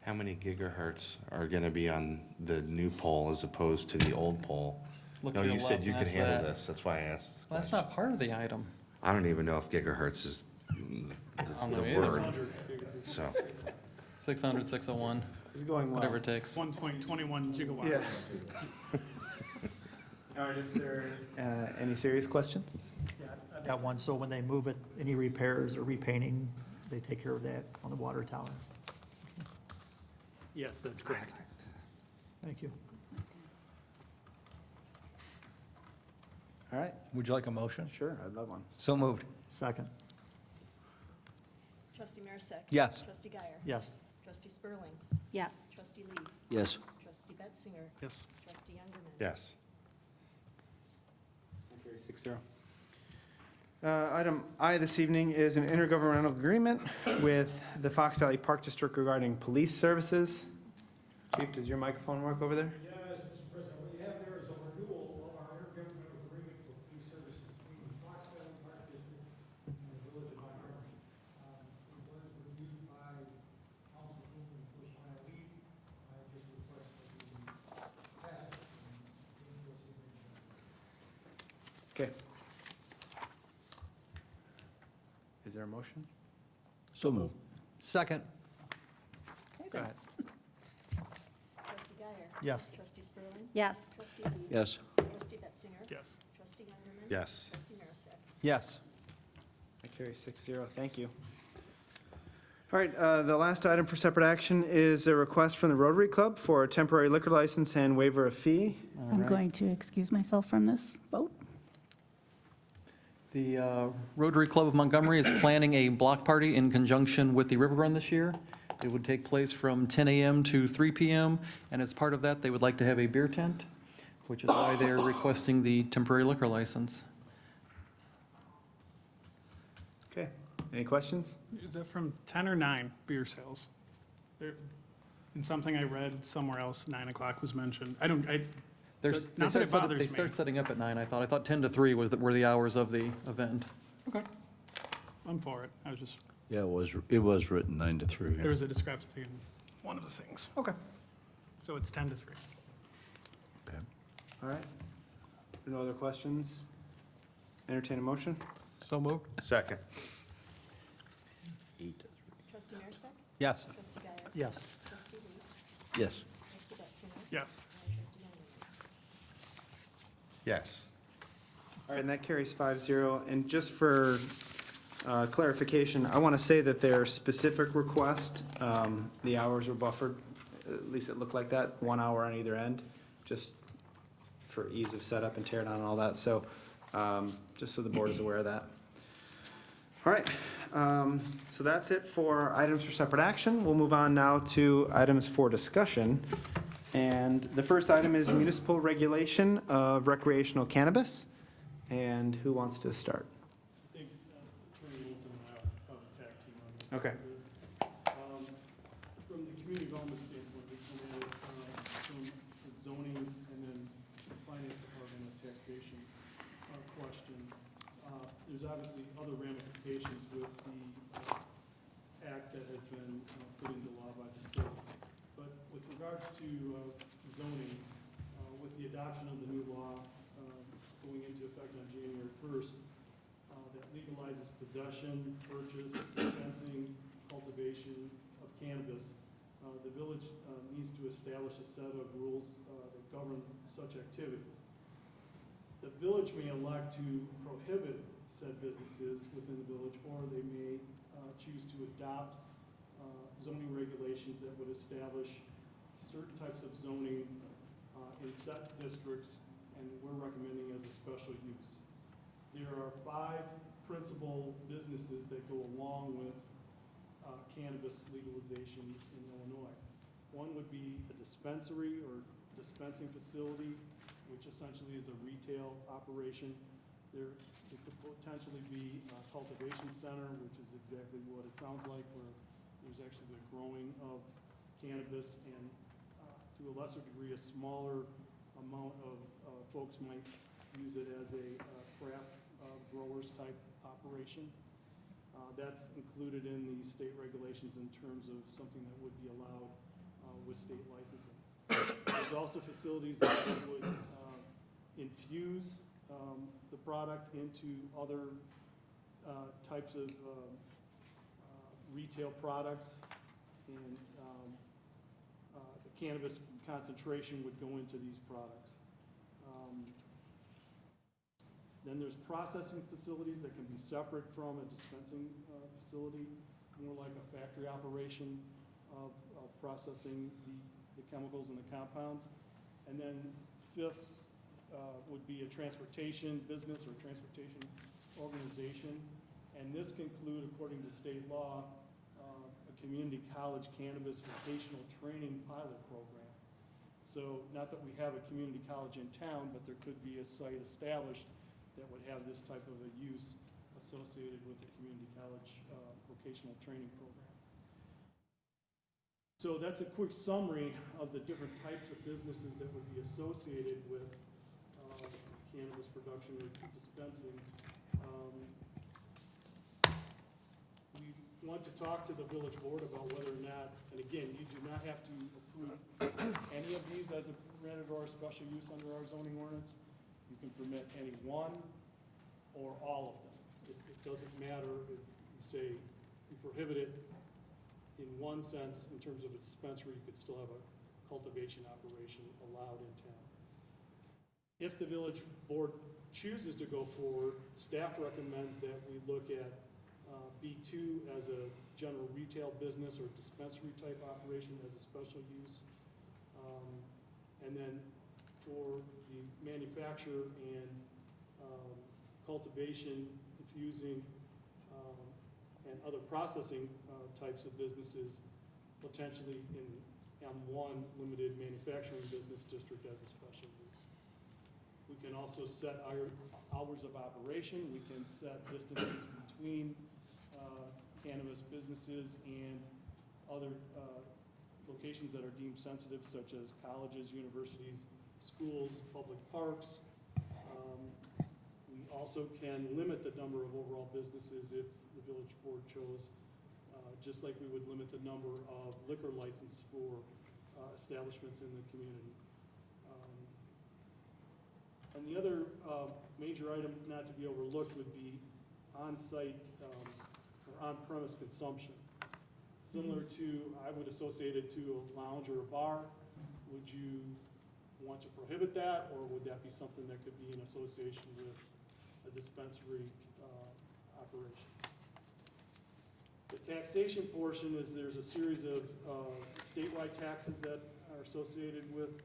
Speaker 5: How many gigahertz are gonna be on the new pole as opposed to the old pole?
Speaker 13: Look
Speaker 5: No,
Speaker 13: to your
Speaker 5: you said
Speaker 13: left
Speaker 5: you
Speaker 13: and
Speaker 5: could
Speaker 13: ask
Speaker 5: handle
Speaker 13: that.
Speaker 5: this, that's why I asked. the
Speaker 13: Well, that's
Speaker 5: question.
Speaker 13: not part of the item.
Speaker 5: I don't even know if gigahertz is
Speaker 13: don't know
Speaker 5: the
Speaker 13: either.
Speaker 5: word, so.
Speaker 13: 600, 601,
Speaker 1: This is going well.
Speaker 13: whatever it takes.
Speaker 10: 1.21 gigawatts.
Speaker 1: Yeah. All right, if there are any serious questions?
Speaker 14: I've got one, so when they move it, any repairs or repainting, they take care of that on the water tower?
Speaker 6: Yes, that's correct.
Speaker 14: Thank you.
Speaker 1: All right,
Speaker 7: Would you like a motion?
Speaker 1: sure, I'd love one.
Speaker 7: So moved.
Speaker 14: Second,
Speaker 4: Trustee Marisak.
Speaker 7: Yes.
Speaker 4: Trustee Guyer.
Speaker 14: yes.
Speaker 4: Trustee Spurling.
Speaker 11: Yes.
Speaker 4: Trustee Lee.
Speaker 2: Yes.
Speaker 4: Trustee Betzinger.
Speaker 6: Yes.
Speaker 4: Trustee Youngerman.
Speaker 5: Yes.
Speaker 1: That carries 6-0. Item I this evening is an intergovernmental agreement with the Fox Valley Park District regarding police services. Chief, does your microphone work over there?
Speaker 9: Yes, Mr. President, what you have there is a renewal of our intergovernmental agreement for police services between the Fox Valley Park District and the Village of Montgomery. It was reviewed by Councilman in the first line of lead. I just request that we pass it and give it a signature.
Speaker 1: Okay. Is there a motion?
Speaker 2: So moved.
Speaker 7: Second.
Speaker 11: Okay,
Speaker 7: ahead.
Speaker 4: Trustee Guyer.
Speaker 14: Yes.
Speaker 4: Trustee Spurling.
Speaker 11: Yes.
Speaker 4: Trustee Lee.
Speaker 2: Yes.
Speaker 4: Trustee Betzinger.
Speaker 6: Yes.
Speaker 4: Trustee Youngerman.
Speaker 5: Yes.
Speaker 4: Trustee Marisak.
Speaker 7: Yes.
Speaker 1: That carries 6-0. Thank you. All right, the last item for separate action is a request from the Rotary Club for a temporary liquor license and waiver of fee.
Speaker 13: All
Speaker 11: I'm
Speaker 13: right.
Speaker 11: going to excuse myself from this vote.
Speaker 13: The Rotary Club of Montgomery is planning a block party in conjunction with the River Run this year. It would take place from 10 a.m. to 3 p.m., and as part of that, they would like to have a beer tent, which is why they're requesting the temporary liquor license.
Speaker 1: Okay, any questions?
Speaker 10: Is that from 10 or 9 beer sales? There, in something I read somewhere else, 9 o'clock was mentioned.
Speaker 13: They're-
Speaker 10: Not
Speaker 13: they
Speaker 10: that it
Speaker 13: start
Speaker 10: bothers
Speaker 13: They
Speaker 10: me.
Speaker 13: start setting up at 9, I thought. I thought 10 to 3 were the hours of the event.
Speaker 10: Okay, I'm for it. I was just,
Speaker 2: Yeah, it was written 9 to 3.
Speaker 10: there was a discrepancy in one of the things. Okay. So it's 10 to 3.
Speaker 1: All right. No other questions? Entertain a motion?
Speaker 7: So moved.
Speaker 5: Second.
Speaker 4: Trustee Marisak.
Speaker 7: Yes.
Speaker 4: Trustee Guyer.
Speaker 14: Yes.
Speaker 4: Trustee Lee.
Speaker 2: Yes.
Speaker 4: Trustee Betzinger.
Speaker 10: Yes.
Speaker 4: And Trustee Youngerman.
Speaker 5: Yes.
Speaker 1: All right, and that carries 5-0. And just for clarification, I want to say that their specific request, the hours were buffered, at least it looked like that, 1 hour on either end, just for ease of setup and tear down and all that. So just so the board is aware of that. All right, so that's it for items for separate action. We'll move on now to items for discussion. And the first item is municipal regulation of recreational cannabis. And who wants to start?
Speaker 8: I think Attorney Wilson and I have a tag team on this.
Speaker 1: Okay.
Speaker 8: From the community development standpoint, we come at it from the zoning and then the finance department of taxation question. There's obviously other ramifications with the act that has been put into law by the state. But with regards to zoning, with the adoption of the new law going into effect on January 1st, that legalizes possession, purchase, dispensing, cultivation of cannabis, the village needs to establish a set of rules that govern such activities. The village may elect to prohibit said businesses within the village, or they may choose to adopt zoning regulations that would establish certain types of zoning in set districts and we're recommending as a special use. There are 5 principal businesses that go along with cannabis legalization in Illinois. One would be a dispensary or dispensing facility, which essentially is a retail operation. There it could potentially be a cultivation center, which is exactly what it sounds like, where there's actually the growing of cannabis, and to a lesser degree, a smaller amount of folks might use it as a craft growers type operation. That's included in the state regulations in terms of something that would be allowed with state licensing. There's also facilities that would infuse the product into other types of retail products, and the cannabis concentration would go into these products. Then there's processing facilities that can be separate from a dispensing facility, more like a factory operation of processing the chemicals and the compounds. And then 5th would be a transportation business or transportation organization. And this can include, according to state law, a community college cannabis vocational training pilot program. So not that we have a community college in town, but there could be a site established that would have this type of a use associated with the community college vocational training program. So that's a quick summary of the different types of businesses that would be associated with cannabis production or dispensing. We want to talk to the village board about whether or not, and again, you do not have to approve any of these as a permitted or a special use under our zoning ordinance. You can permit any one or all of them. It doesn't matter if you say you prohibit it in one sense, in terms of a dispensary, you could still have a cultivation operation allowed in town. If the village board chooses to go forward, staff recommends that we look at B2 as a general retail business or dispensary type operation as a special use. And then for the manufacture and cultivation, infusing, and other processing types of businesses, potentially in M1 limited manufacturing business district as a special use. We can also set our hours of operation. We can set distances between cannabis businesses and other locations that are deemed sensitive, such as colleges, universities, schools, public parks. We also can limit the number of overall businesses if the village board chose, just like we would limit the number of liquor licenses for establishments in the community. And the other major item not to be overlooked would be on-site or on-premise consumption. Similar to, I would associate it to a lounge or a bar. Would you want to prohibit that, or would that be something that could be in association with a dispensary operation? The taxation portion is there's a series of statewide taxes that are associated with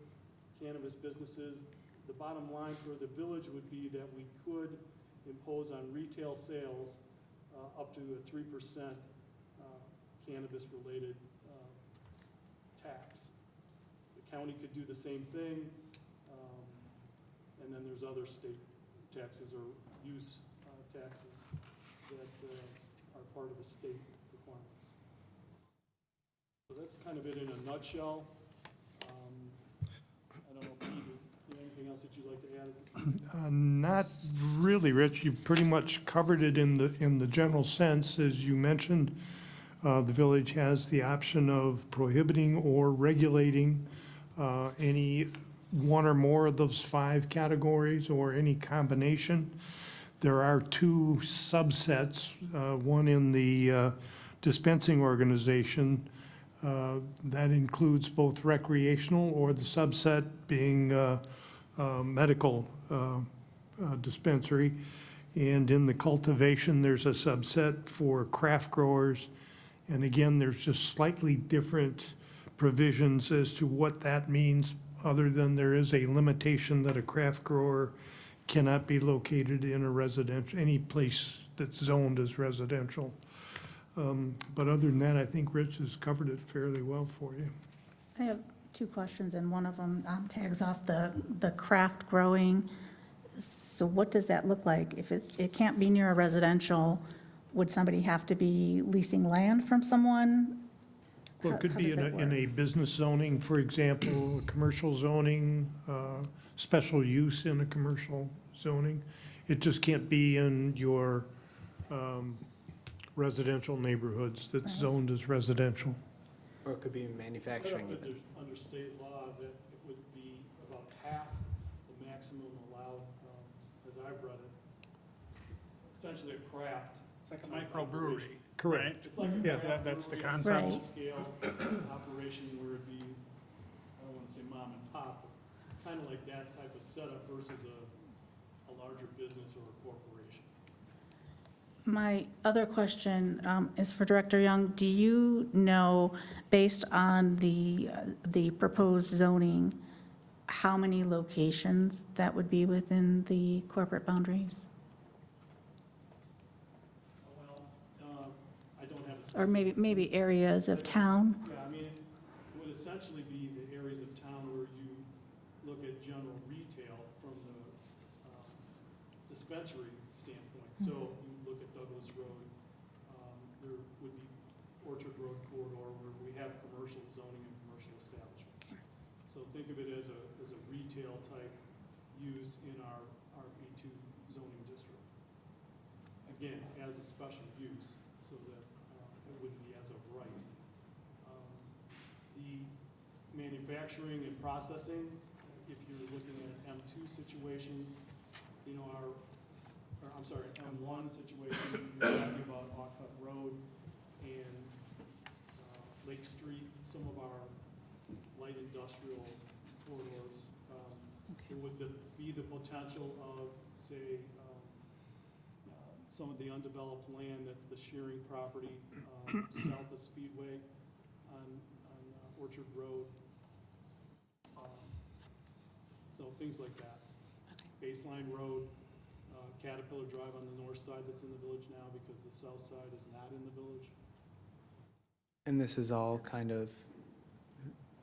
Speaker 8: cannabis businesses. The bottom line for the village would be that we could impose on retail sales up to a 3% cannabis-related tax. The county could do the same thing, and then there's other state taxes or use taxes that are part of the state requirements. So that's kind of it in a nutshell. I don't know, Pete, is there anything else that you'd like to add at this point?
Speaker 9: Not really, Rich. You pretty much covered it in the general sense. As you mentioned, the village has the option of prohibiting or regulating any one or more of those 5 categories or any combination. There are 2 subsets, one in the dispensing organization that includes both recreational, or the subset being medical dispensary. And in the cultivation, there's a subset for craft growers. And again, there's just slightly different provisions as to what that means other than there is a limitation that a craft grower cannot be located in a residential, any place that's zoned as residential. But other than that, I think Rich has covered it fairly well for you.
Speaker 11: I have two questions, and one of them tags off the craft growing. So what does that look like? If it can't be near a residential, would somebody have to be leasing land from someone?
Speaker 9: Well, it could
Speaker 11: How
Speaker 9: be
Speaker 11: does that
Speaker 9: in
Speaker 11: work?
Speaker 9: a business zoning, for example, commercial zoning, special use in a commercial zoning. It just can't be in your residential neighborhoods that's
Speaker 11: Right.
Speaker 9: zoned as residential.
Speaker 1: Or it could be
Speaker 8: Set
Speaker 1: manufacturing.
Speaker 8: up under state law that it would be about half the maximum allowed, as I've read it. Essentially a craft.
Speaker 10: It's like a microbrewery.
Speaker 9: Correct.
Speaker 10: right?
Speaker 8: It's like a
Speaker 9: Yeah.
Speaker 8: craft
Speaker 10: That's the
Speaker 8: brewery, a
Speaker 10: concept.
Speaker 11: Right.
Speaker 8: small-scale operation where it'd be, I don't want to say mom and pop, but kind of like that type of setup versus a larger business or a corporation.
Speaker 11: My other question is for Director Young. Do you know, based on the proposed zoning, how many locations that would be within the corporate boundaries?
Speaker 8: Well, I don't have a specific.
Speaker 11: Or maybe areas of town?
Speaker 8: Yeah, I mean, it would essentially be the areas of town where you look at general retail from the dispensary standpoint. So you look at Douglas Road, there would be Orchard Road corridor where we have commercial zoning and commercial establishments. So think of it as a retail type use in our B2 zoning district. Again, as a special use, so that it wouldn't be as of right. The manufacturing and processing, if you're looking at an M2 situation, you know, I'm sorry, M1 situation, you're talking about Alcott Road and Lake Street, some of our light industrial corridors. There would be the potential of, say, some of the undeveloped land, that's the shearing property, south of Speedway on Orchard Road. So things like that. Baseline Road, Caterpillar Drive on the north side that's in the village now because the south side is not in the village.
Speaker 1: And this is all kind of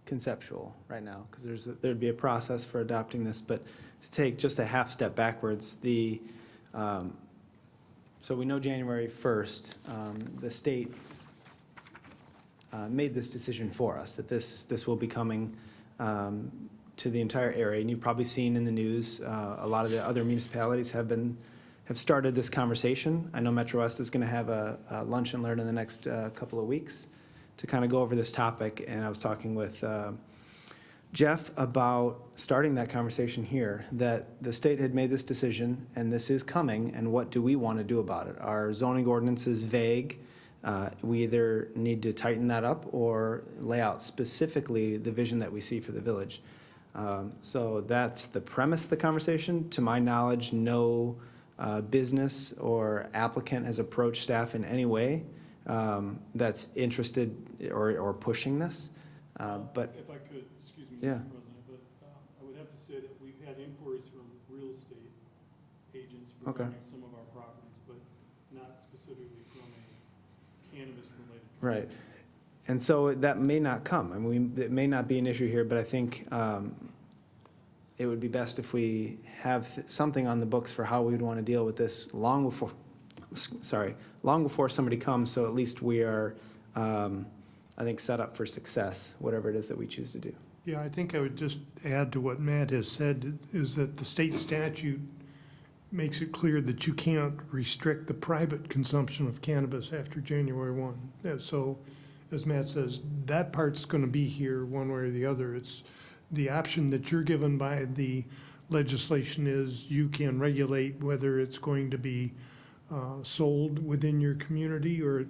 Speaker 1: conceptual right now, because there'd be a process for adopting this, but to take just a half step backwards, so we know January 1st, the state made this decision for us, that this will be coming to the entire area, and you've probably seen in the news, a lot of the other municipalities have started this conversation. I know Metro West is going to have a lunch and learn in the next couple of weeks to kind of go over this topic, and I was talking with Jeff about starting that conversation here, that the state had made this decision, and this is coming, and what do we want to do about it? Our zoning ordinance is vague. We either need to tighten that up or lay out specifically the vision that we see for the village. So that's the premise of the conversation. To my knowledge, no business or applicant has approached staff in any way that's interested or pushing this. But
Speaker 8: If I could, excuse me,
Speaker 1: Yeah.
Speaker 8: Mr. President, but I would have to say that we've had inquiries from real estate agents
Speaker 1: Okay.
Speaker 8: regarding some of our properties, but not specifically from a cannabis-related.
Speaker 1: right. And so that may not come. I mean, it may not be an issue here, but I think it would be best if we have something on the books for how we would want to deal with this long before somebody comes, so at least we are, I think, set up for success, whatever it is that we choose to do.
Speaker 9: Yeah, I think I would just add to what Matt has said, is that the state statute makes it clear that you can't restrict the private consumption of cannabis after January 1. So, as Matt says, that part's going to be here one way or the other. It's the option that you're given by the legislation is you can regulate whether it's going to be sold within your community or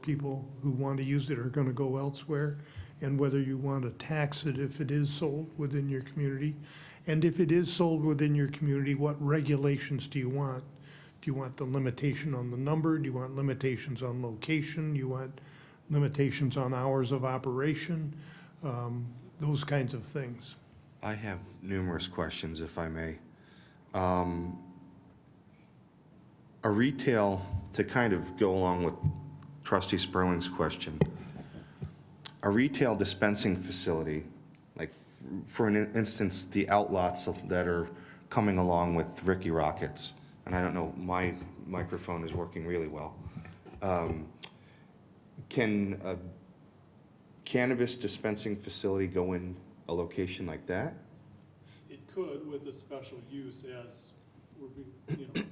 Speaker 9: people who want to use it are going to go elsewhere, and whether you want to tax it if it is sold within your community. And if it is sold within your community, what regulations do you want? Do you want the limitation on the number? Do you want limitations on location? Do you want limitations on hours of operation? Those kinds of things.
Speaker 5: I have numerous questions, if I may. A retail, to kind of go along with trustee Sperling's question, a retail dispensing facility, like for an instance, the outlots that are coming along with Ricky Rockets, and I don't know, my microphone is working really well. Can a cannabis dispensing facility go in a location like that?
Speaker 8: It could with a special use as we're,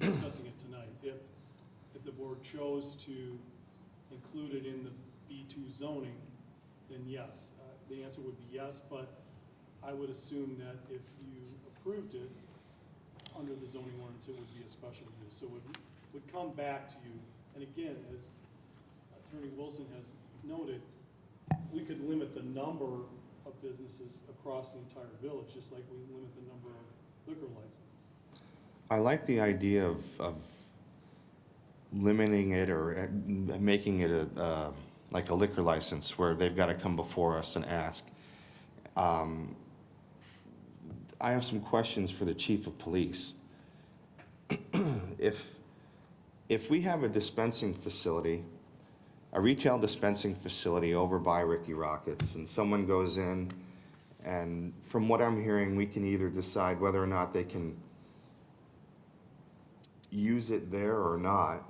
Speaker 8: discussing it tonight. If the board chose to include it in the B2 zoning, then yes. The answer would be yes, but I would assume that if you approved it under the zoning ordinance, it would be a special use. So it would come back to you. And again, as Attorney Wilson has noted, we could limit the number of businesses across the entire village, just like we limit the number of liquor licenses.
Speaker 5: I like the idea of limiting it or making it like a liquor license where they've got to come before us and ask. I have some questions for the chief of police. If we have a dispensing facility, a retail dispensing facility over by Ricky Rockets, and someone goes in, and from what I'm hearing, we can either decide whether or not they can use it there or not.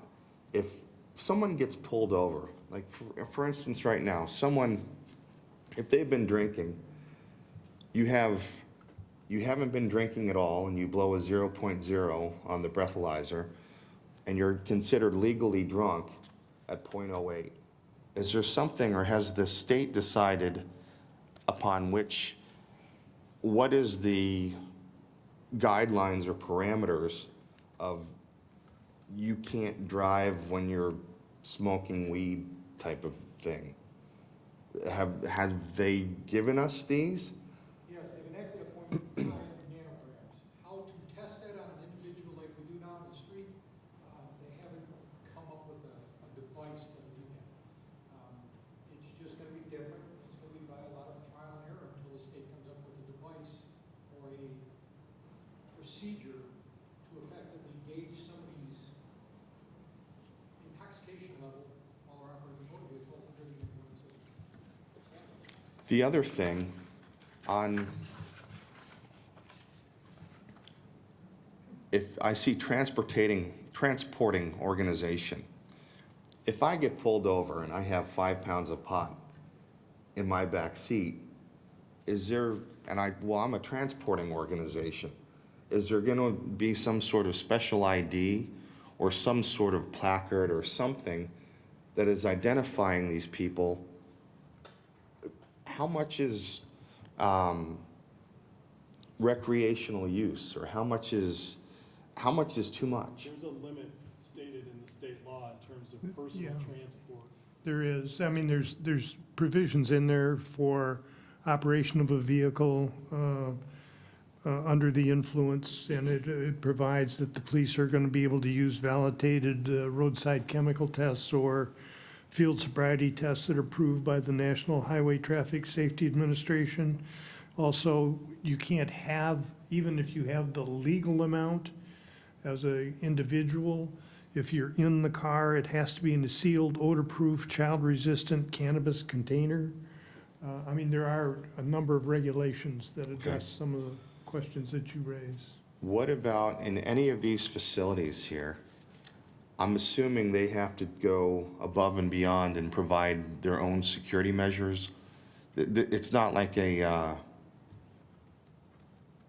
Speaker 5: If someone gets pulled over, like for instance right now, someone, if they've been drinking, you haven't been drinking at all and you blow a 0.0 on the breathalyzer and you're considered legally drunk at 0.08. Is there something, or has the state decided upon what is the guidelines or parameters of you can't drive when you're smoking weed type of thing? Have they given us these?
Speaker 15: Yes, they've enacted a 0.5 nanograms. How to test that on an individual like we do now on the street, they haven't come up with a device that will do that. It's just gonna be different. It's gonna be by a lot of trial and error until the state comes up with a device or a procedure to effectively gauge somebody's intoxication level while they're operating a motor vehicle under the influence of.
Speaker 5: The other thing if I see transporting organization, if I get pulled over and I have 5 pounds of pot in my back seat, I'm a transporting organization, is there gonna be some sort of special ID or some sort of placard or something that is identifying these people? How much is recreational use, or how much is too much?
Speaker 8: There's a limit stated in the state law in terms of personal transport.
Speaker 9: There is. I mean, there's provisions in there for operation of a vehicle under the influence, and it provides that the police are going to be able to use validated roadside chemical tests or field sobriety tests that are approved by the National Highway Traffic Safety Administration. Also, you can't have, even if you have the legal amount as an individual, if you're in the car, it has to be in a sealed, odor-proof, child-resistant cannabis container. I mean, there are a number of regulations that address some of the questions that you raise.
Speaker 5: What about in any of these facilities here? I'm assuming they have to go above and beyond and provide their own security measures. It's not like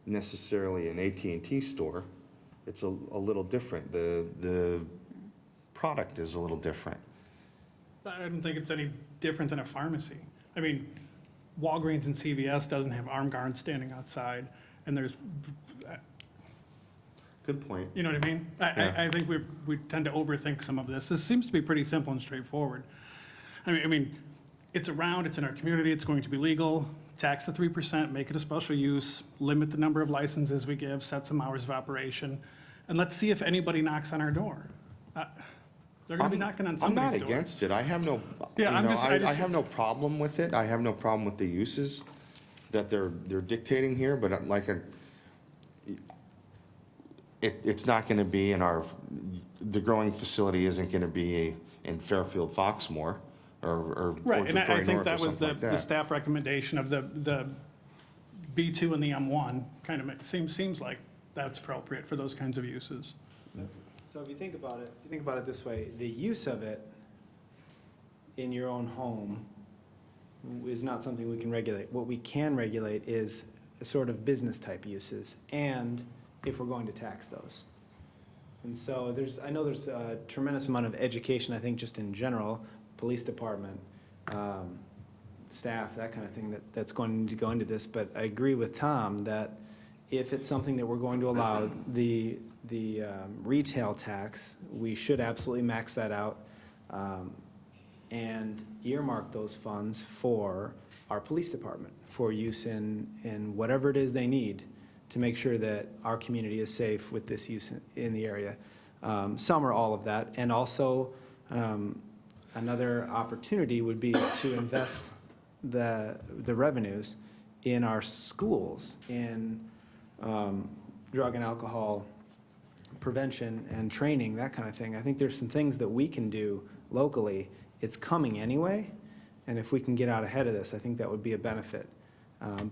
Speaker 5: necessarily an AT&T store. It's a little different. The product is a little different.
Speaker 10: I don't think it's any different than a pharmacy. I mean, Walgreens and CVS doesn't have armed guards standing outside, and there's,
Speaker 5: Good point.
Speaker 10: you know what I mean? I think we tend to overthink some of this. This seems to be pretty simple and straightforward. I mean, it's around, it's in our community, it's going to be legal. Tax the 3%, make it a special use, limit the number of licenses we give, set some hours of operation, and let's see if anybody knocks on our door. They're gonna be knocking on somebody's door.
Speaker 5: I'm not against it. I have no,
Speaker 10: Yeah,
Speaker 5: you know,
Speaker 10: I
Speaker 5: I have no problem with it. I have no problem with the uses. that they're dictating here, but like it's not gonna be in the growing facility isn't gonna be in Fairfield Foxmore or
Speaker 10: Right,
Speaker 5: Orange
Speaker 10: and I
Speaker 5: Victoria
Speaker 10: think
Speaker 5: North or
Speaker 10: that was
Speaker 5: something like
Speaker 10: the
Speaker 5: that.
Speaker 10: staff recommendation of the B2 and the M1, kind of seems like that's appropriate for those kinds of uses.
Speaker 1: So if you think about it this way, the use of it in your own home is not something we can regulate. What we can regulate is a sort of business-type uses, and if we're going to tax those. And so I know there's a tremendous amount of education, I think, just in general, police department, staff, that kind of thing, that's going to go into this, but I agree with Tom that if it's something that we're going to allow, the retail tax, we should absolutely max that out, and earmark those funds for our police department, for use in whatever it is they need to make sure that our community is safe with this use in the area. Some or all of that, and also another opportunity would be to invest the revenues in our schools, in drug and alcohol prevention and training, that kind of thing. I think there's some things that we can do locally. It's coming anyway, and if we can get out ahead of this, I think that would be a benefit.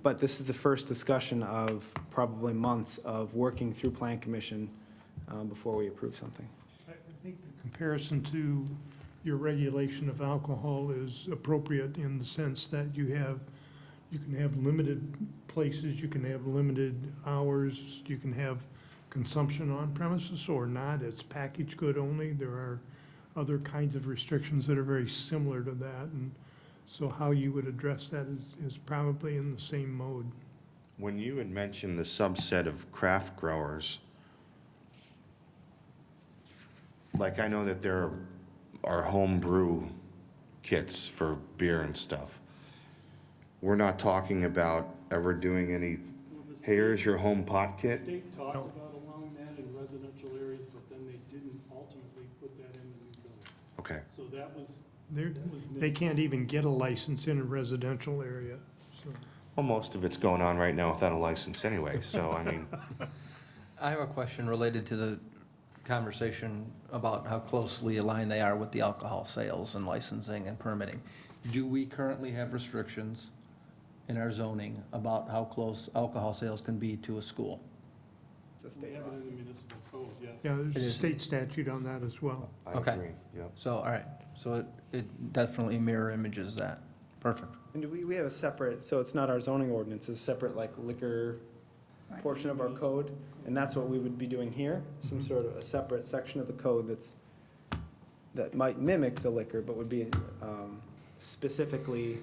Speaker 1: But this is the first discussion of probably months of working through Plan Commission before we approve something.
Speaker 9: I think the comparison to your regulation of alcohol is appropriate in the sense that you can have limited places, you can have limited hours, you can have consumption on premises or not, it's packaged good only. There are other kinds of restrictions that are very similar to that, and so how you would address that is probably in the same mode.
Speaker 5: When you had mentioned the subset of craft growers, like I know that there are home brew kits for beer and stuff. We're not talking about ever doing any, hey, here's your home pot
Speaker 8: The
Speaker 5: kit?
Speaker 8: state talked about allowing that in residential areas, but then they didn't ultimately put that in the new building.
Speaker 5: Okay.
Speaker 8: So that was
Speaker 9: They can't even get a license in a residential area, so.
Speaker 5: Well, most of it's going on right now without a license anyway, so I mean,
Speaker 7: I have a question related to the conversation about how closely aligned they are with the alcohol sales and licensing and permitting. Do we currently have restrictions in our zoning about how close alcohol sales can be to a school?
Speaker 1: It's a
Speaker 8: We
Speaker 1: state
Speaker 8: have
Speaker 1: law.
Speaker 8: it in the municipal code, yes.
Speaker 9: Yeah, there's
Speaker 7: It
Speaker 9: a
Speaker 7: is.
Speaker 9: state statute on that as well.
Speaker 5: I
Speaker 7: Okay.
Speaker 5: agree, yep.
Speaker 7: So, all right, so it definitely mirror images that. Perfect.
Speaker 1: And we have a separate, so it's not our zoning ordinance, it's a separate like liquor
Speaker 11: Right.
Speaker 1: portion of our code, and that's what we would be doing here, some sort of a separate section of the code that might mimic the liquor, but would be specifically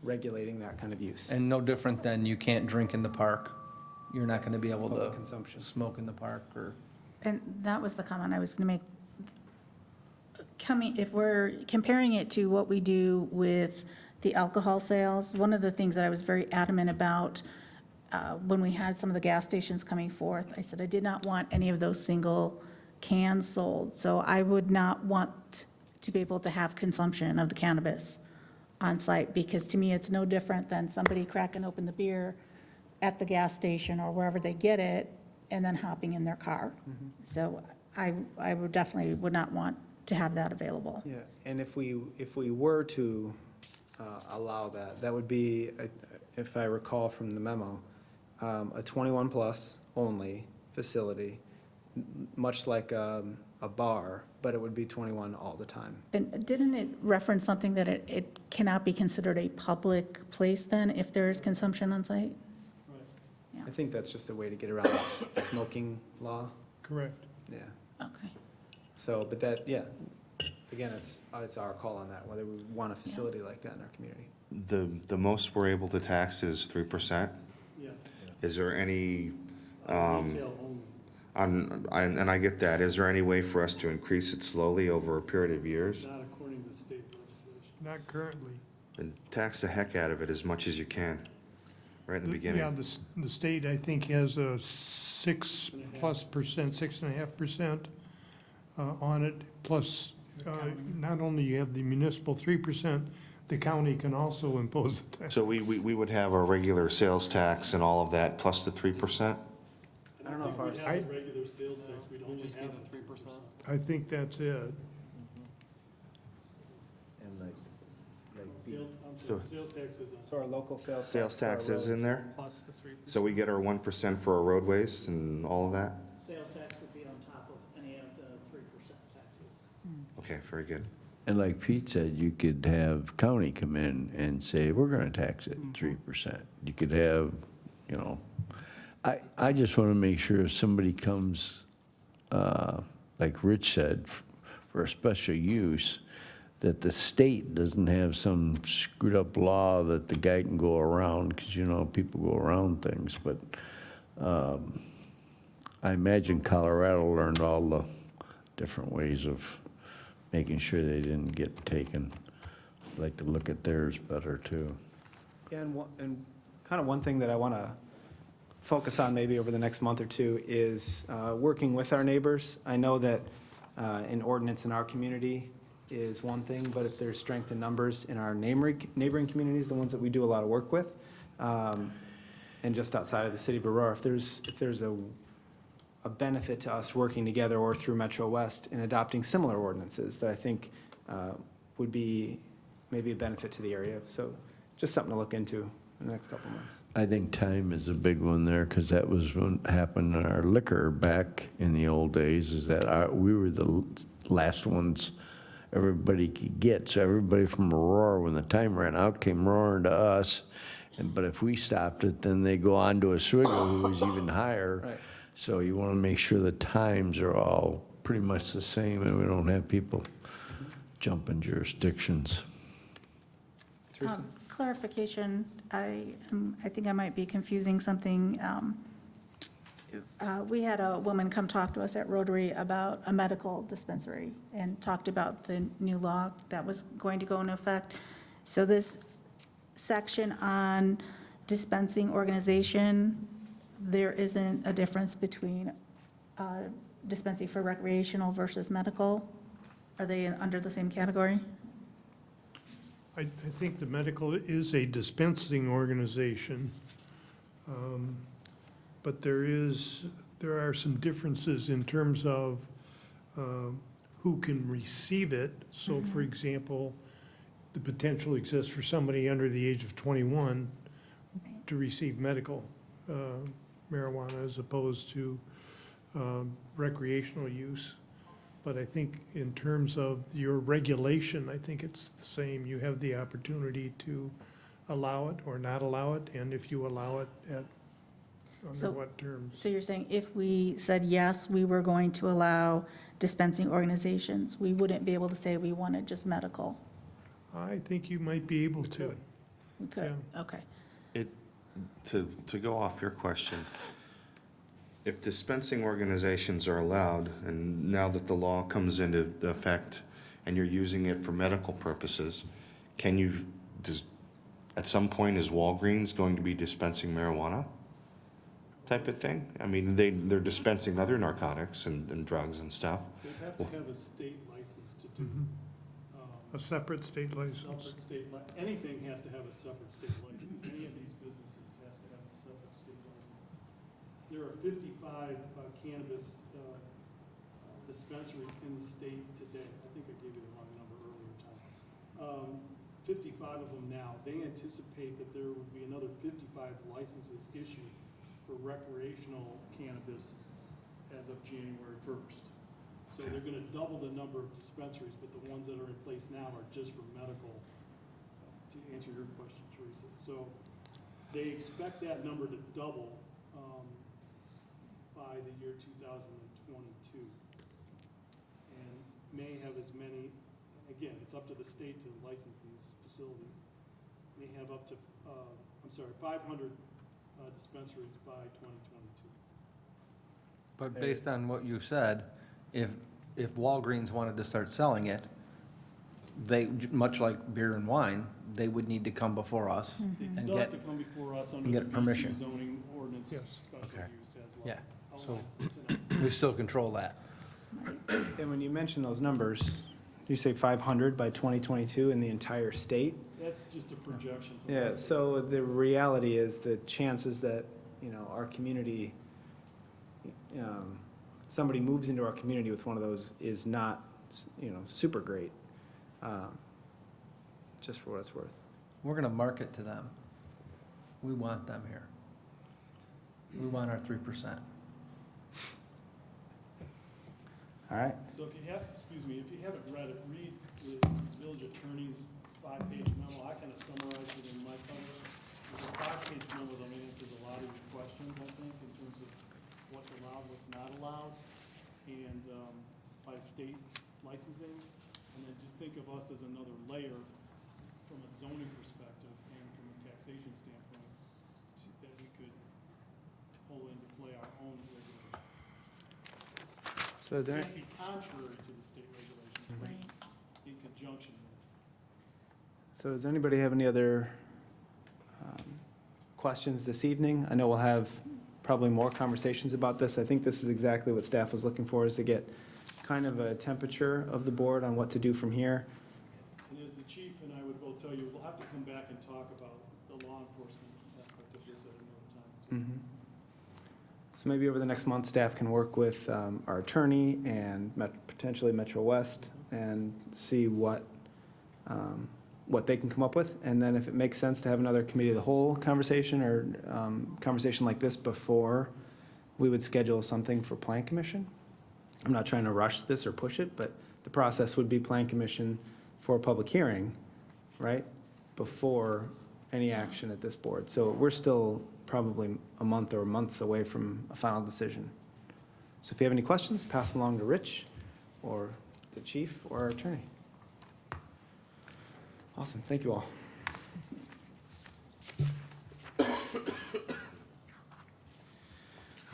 Speaker 1: regulating that kind of use.
Speaker 7: And no different than you can't drink in the park. You're not gonna be able
Speaker 1: Public
Speaker 7: to
Speaker 1: consumption.
Speaker 7: smoke in the park or,
Speaker 11: And that was the comment I was going to make. If we're comparing it to what we do with the alcohol sales, one of the things that I was very adamant about when we had some of the gas stations coming forth, I said I did not want any of those single cans sold. So I would not want to be able to have consumption of the cannabis on site, because to me, it's no different than somebody cracking open the beer at the gas station or wherever they get it, and then hopping in their car. So I would definitely would not want to have that available.
Speaker 1: Yeah, and if we were to allow that, that would be, if I recall from the memo, a 21-plus only facility, much like a bar, but it would be 21 all the time.
Speaker 11: And didn't it reference something that it cannot be considered a public place then if there is consumption on site?
Speaker 1: I think that's just a way to get around the smoking law,
Speaker 9: Correct.
Speaker 1: yeah.
Speaker 11: Okay.
Speaker 1: So, but that, yeah, again, it's our call on that, whether we want a facility like that in our community.
Speaker 5: The most we're able to tax is 3%.
Speaker 8: Yes,
Speaker 5: Is there any,
Speaker 8: retail only,
Speaker 5: and I get that, is there any way for us to increase it slowly over a period of years?
Speaker 8: not according to state legislation.
Speaker 9: Not currently.
Speaker 5: And tax the heck out of it as much as you can, right in the
Speaker 9: Yeah,
Speaker 5: beginning.
Speaker 9: the state, I think, has a 6+%, 6.5% on it, plus not only you have the municipal 3%, the the county can also impose a tax.
Speaker 5: So we would have our regular sales tax and all of that plus the 3%?
Speaker 8: I don't know if we have a regular sales tax, we'd only have the 3%.
Speaker 9: I think that's it.
Speaker 8: Sales, I'm sorry, sales tax is
Speaker 1: So our local sales.
Speaker 5: Sales tax is in there?
Speaker 10: Plus the 3%.
Speaker 5: So we get our 1% for our roadways and all of that?
Speaker 14: Sales tax would be on top of any of the 3% taxes.
Speaker 5: Okay, very good.
Speaker 2: And like Pete said, you could have county come in and say, we're gonna tax it 3%. You could have, you know, I just wanna make sure if somebody comes, like Rich said, for a special use, that the state doesn't have some screwed up law that the guy can go around, because you know, people go around things, but I imagine Colorado learned all the different ways of making sure they didn't get taken. I'd like to look at theirs better too.
Speaker 1: Yeah, and kind of one thing that I want to focus on maybe over the next month or two is working with our neighbors. I know that an ordinance in our community is one thing, but if there's strength in numbers in our neighboring communities, the ones that we do a lot of work with, and just outside of the city of Aurora, if there's a benefit to us working together or through Metro West in adopting similar ordinances that I think would be maybe a benefit to the area. So just something to look into in the next couple of months.
Speaker 2: I think time is a big one there, because that was what happened in our liquor back in the old days, is that we were the last ones everybody could get. So everybody from Aurora, when the time ran out, came roaring to us. But if we stopped it, then they go on to Oswego, who was even higher.
Speaker 1: Right.
Speaker 2: So you want to make sure the times are all pretty much the same, and we don't have people jumping jurisdictions.
Speaker 1: Teresa?
Speaker 11: Clarification, I think I might be confusing something. We had a woman come talk to us at Rotary about a medical dispensary and talked about the new law that was going to go into effect. So this section on dispensing organization, there isn't a difference between dispensing for recreational versus medical? Are they under the same category?
Speaker 9: I think the medical is a dispensing organization, but there are some differences in terms of who can receive it. So, for example, the potential exists for somebody under the age of 21 to receive medical marijuana as opposed to recreational use. But I think in terms of your regulation, I think it's the same. You have the opportunity to allow it or not allow it, and if you allow it, under what terms?
Speaker 11: So you're saying if we said yes, we were going to allow dispensing organizations, we wouldn't be able to say we wanted just medical?
Speaker 9: I think you might be able to.
Speaker 11: We could, okay.
Speaker 5: To go off your question, if dispensing organizations are allowed, and now that the law comes into effect and you're using it for medical purposes, at some point, is Walgreens going to be dispensing marijuana type of thing? I mean, they're dispensing other narcotics and drugs and stuff.
Speaker 8: They have to have a state license to do.
Speaker 9: A separate state license.
Speaker 8: Separate state, anything has to have a separate state license. Any of these businesses has to have a separate state license. There are 55 cannabis dispensaries in the state today. I think I gave you the wrong number earlier, Tom. 55 of them now. They anticipate that there would be another 55 licenses issued for recreational cannabis as of January 1st. So they're gonna double the number of dispensaries, but the ones that are in place now are just for medical, to answer your question, Teresa. So they expect that number to double by the year 2022. And may have as many, again, it's up to the state to license these facilities, may have up to, 500 dispensaries by 2022.
Speaker 7: But based on what you said, if Walgreens wanted to start selling it, they, much like beer and wine, they would need to come before us
Speaker 8: They'd
Speaker 7: and
Speaker 8: still
Speaker 7: get,
Speaker 8: have to come before us under
Speaker 7: and
Speaker 8: the
Speaker 7: get
Speaker 8: B2
Speaker 7: permission.
Speaker 8: zoning ordinance,
Speaker 9: Yes.
Speaker 8: special
Speaker 5: Okay.
Speaker 8: use as
Speaker 7: yeah, so
Speaker 8: outlined tonight.
Speaker 7: we still control that.
Speaker 1: And when you mention those numbers, you say 500 by 2022 in the entire state?
Speaker 8: That's just a projection. from the
Speaker 1: Yeah,
Speaker 8: state.
Speaker 1: so the reality is the chances that, our community, somebody moves into our community with one of those is not, super great, just for what it's worth.
Speaker 7: We're gonna market to them. We want them here. We want our 3%.
Speaker 1: All right,
Speaker 8: So if you haven't read it, read the village attorney's 5-page memo. I kind of summarized it in my cover. There's a 5-page memo that answers a lot of your questions, I think, in terms of what's allowed, what's not allowed, and by state licensing. And then just think of us as another layer from a zoning perspective and from a taxation standpoint that we could pull into play our own regulations.
Speaker 1: so
Speaker 8: It
Speaker 1: there,
Speaker 8: can't be contrary to the state regulations, but
Speaker 11: Right.
Speaker 8: it's in conjunction with.
Speaker 1: so does anybody have any other questions this evening? I know we'll have probably more conversations about this. I think this is exactly what staff was looking for, is to get kind of a temperature of the board on what to do from here.
Speaker 8: And as the chief and I would both tell you, we'll have to come back and talk about the law enforcement aspect of this at another time.
Speaker 1: Mhm. So maybe over the next month, staff can work with our attorney and potentially Metro West and see what they can come up with. And then if it makes sense to have another committee of the whole conversation or conversation like this before, we would schedule something for Plan Commission. I'm not trying to rush this or push it, but the process would be Plan Commission for a public hearing, right? Before any action at this board. So we're still probably a month or months away from a final decision. So if you have any questions, pass them along to Rich or the chief or our attorney. Awesome, thank you all.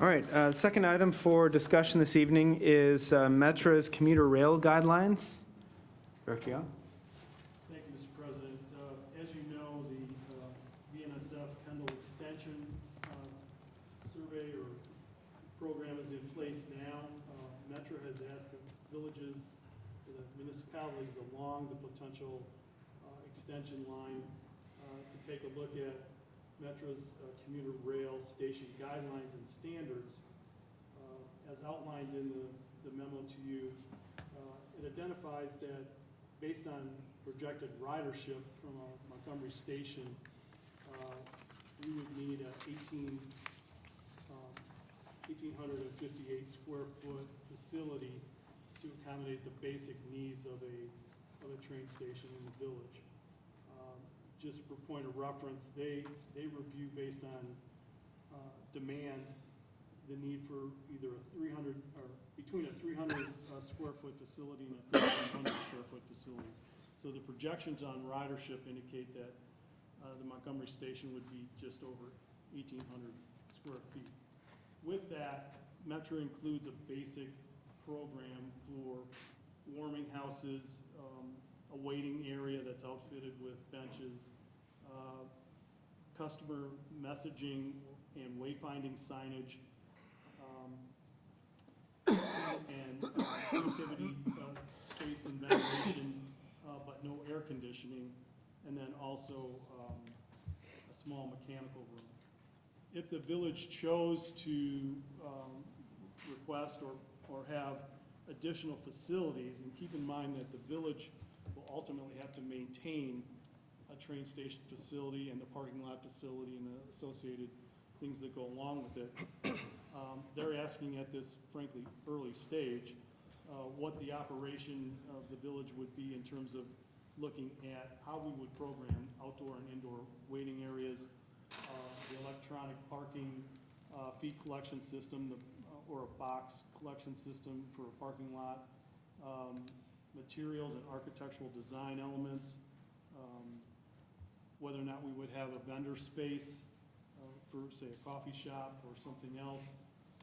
Speaker 1: All right, second item for discussion this evening is Metra's commuter rail guidelines. Director Young?
Speaker 8: Thank you, Mr. President. As you know, the BNSF Kendall Extension survey or program is in place now. Metra has asked the villages, the municipalities along the potential extension line to take a look at Metra's commuter rail station guidelines and standards. As outlined in the memo to you, it identifies that based on projected ridership from Montgomery Station, we would need a 1,858 square foot facility to accommodate the basic needs of a train station in the village. Just for point of reference, they review based on demand, the need for either a 300, or between a 300 square foot facility and a 1,300 square foot facility. So the projections on ridership indicate that the Montgomery Station would be just over 1,800 square feet. With that, Metro includes a basic program for warming houses, a waiting area that's outfitted with benches, customer messaging and wayfinding signage, and connectivity, space and ventilation, but no air conditioning, and then also a small mechanical room. If the village chose to request or have additional facilities, and keep in mind that the village will ultimately have to maintain a train station facility and the parking lot facility and the associated things that go along with it. They're asking at this frankly early stage what the operation of the village would be in terms of looking at how we would program outdoor and indoor waiting areas, the electronic parking fee collection system, or a box collection system for a parking lot, materials and architectural design elements, whether or not we would have a vendor space for, say, a coffee shop or something else,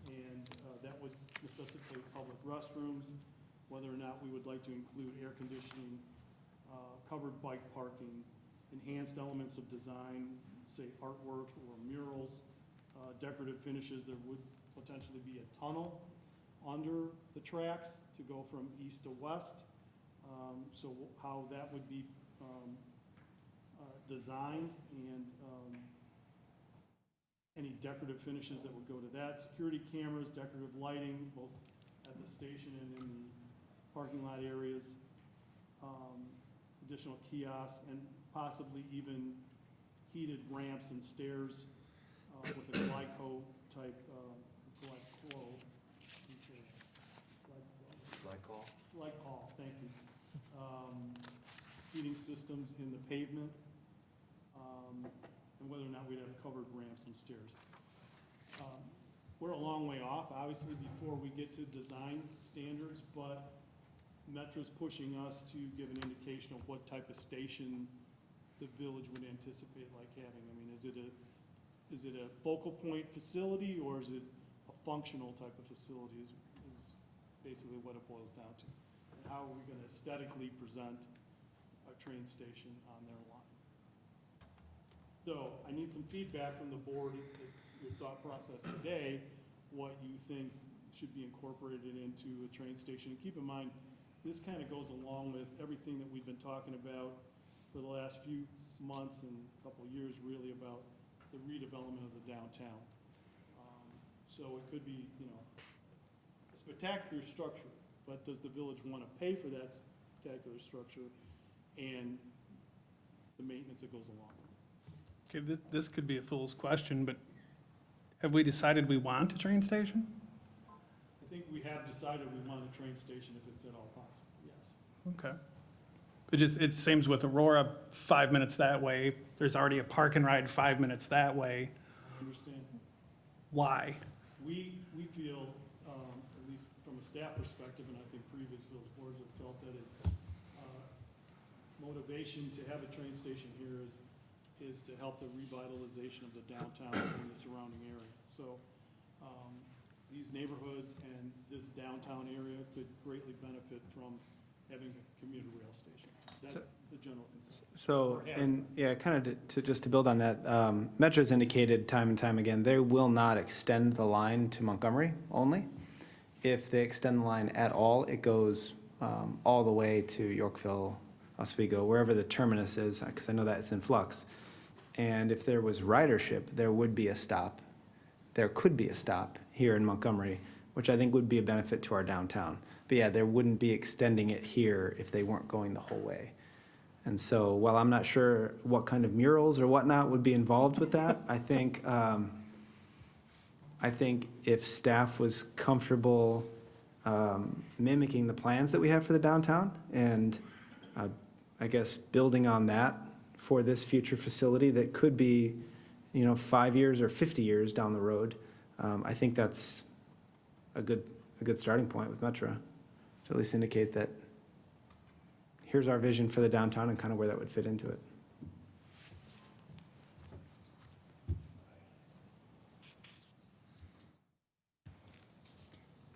Speaker 8: and that would necessitate public restrooms, whether or not we would like to include air conditioning, covered bike parking, enhanced elements of design, say artwork or murals, decorative finishes. There would potentially be a tunnel under the tracks to go from east to west. So how that would be designed, and any decorative finishes that would go to that. Security cameras, decorative lighting, both at the station and in the parking lot areas. Additional kiosks, and possibly even heated ramps and stairs with a glyco type, glycol, thank you. Heating systems in the pavement, and whether or not we'd have covered ramps and stairs. We're a long way off, obviously, before we get to design standards, but Metro's pushing us to give an indication of what type of station the village would anticipate like having. I mean, is it a focal point facility, or is it a functional type of facility is basically what it boils down to. And how are we going to aesthetically present a train station on their line? So I need some feedback from the board, your thought process today, what you think should be incorporated into a train station. And keep in mind, this kind of goes along with everything that we've been talking about for the last few months and a couple of years, really, about the redevelopment of the downtown. So it could be, you know, a spectacular structure, but does the village want to pay for that spectacular structure and the maintenance that goes along with it?
Speaker 10: Okay, this could be a fool's question, but have we decided we want a train station?
Speaker 8: I think we have decided we want a train station if it's at all possible, yes.
Speaker 10: Okay. It seems with Aurora, 5 minutes that way, there's already a park and ride 5 minutes that way.
Speaker 8: I understand.
Speaker 10: Why?
Speaker 8: We feel, at least from a staff perspective, and I think previous village boards have felt that it's motivation to have a train station here is to help the revitalization of the downtown and the surrounding area. So these neighborhoods and this downtown area could greatly benefit from having a commuter rail station. That's the general consensus.
Speaker 1: So,
Speaker 8: Or has
Speaker 1: and
Speaker 8: been.
Speaker 1: yeah, kind of just to build on that, Metro's indicated time and time again, they will not extend the line to Montgomery only. If they extend the line at all, it goes all the way to Yorkville, Oswego, wherever the terminus is, because I know that it's in flux. And if there was ridership, there would be a stop. There could be a stop here in Montgomery, which I think would be a benefit to our downtown. But yeah, there wouldn't be extending it here if they weren't going the whole way. And so while I'm not sure what kind of murals or whatnot would be involved with that, I think if staff was comfortable mimicking the plans that we have for the downtown and I guess building on that for this future facility that could be, 5 years or 50 years down the road, I think that's a good starting point with Metro, to at least indicate that here's our vision for the downtown and kind of where that would fit into it.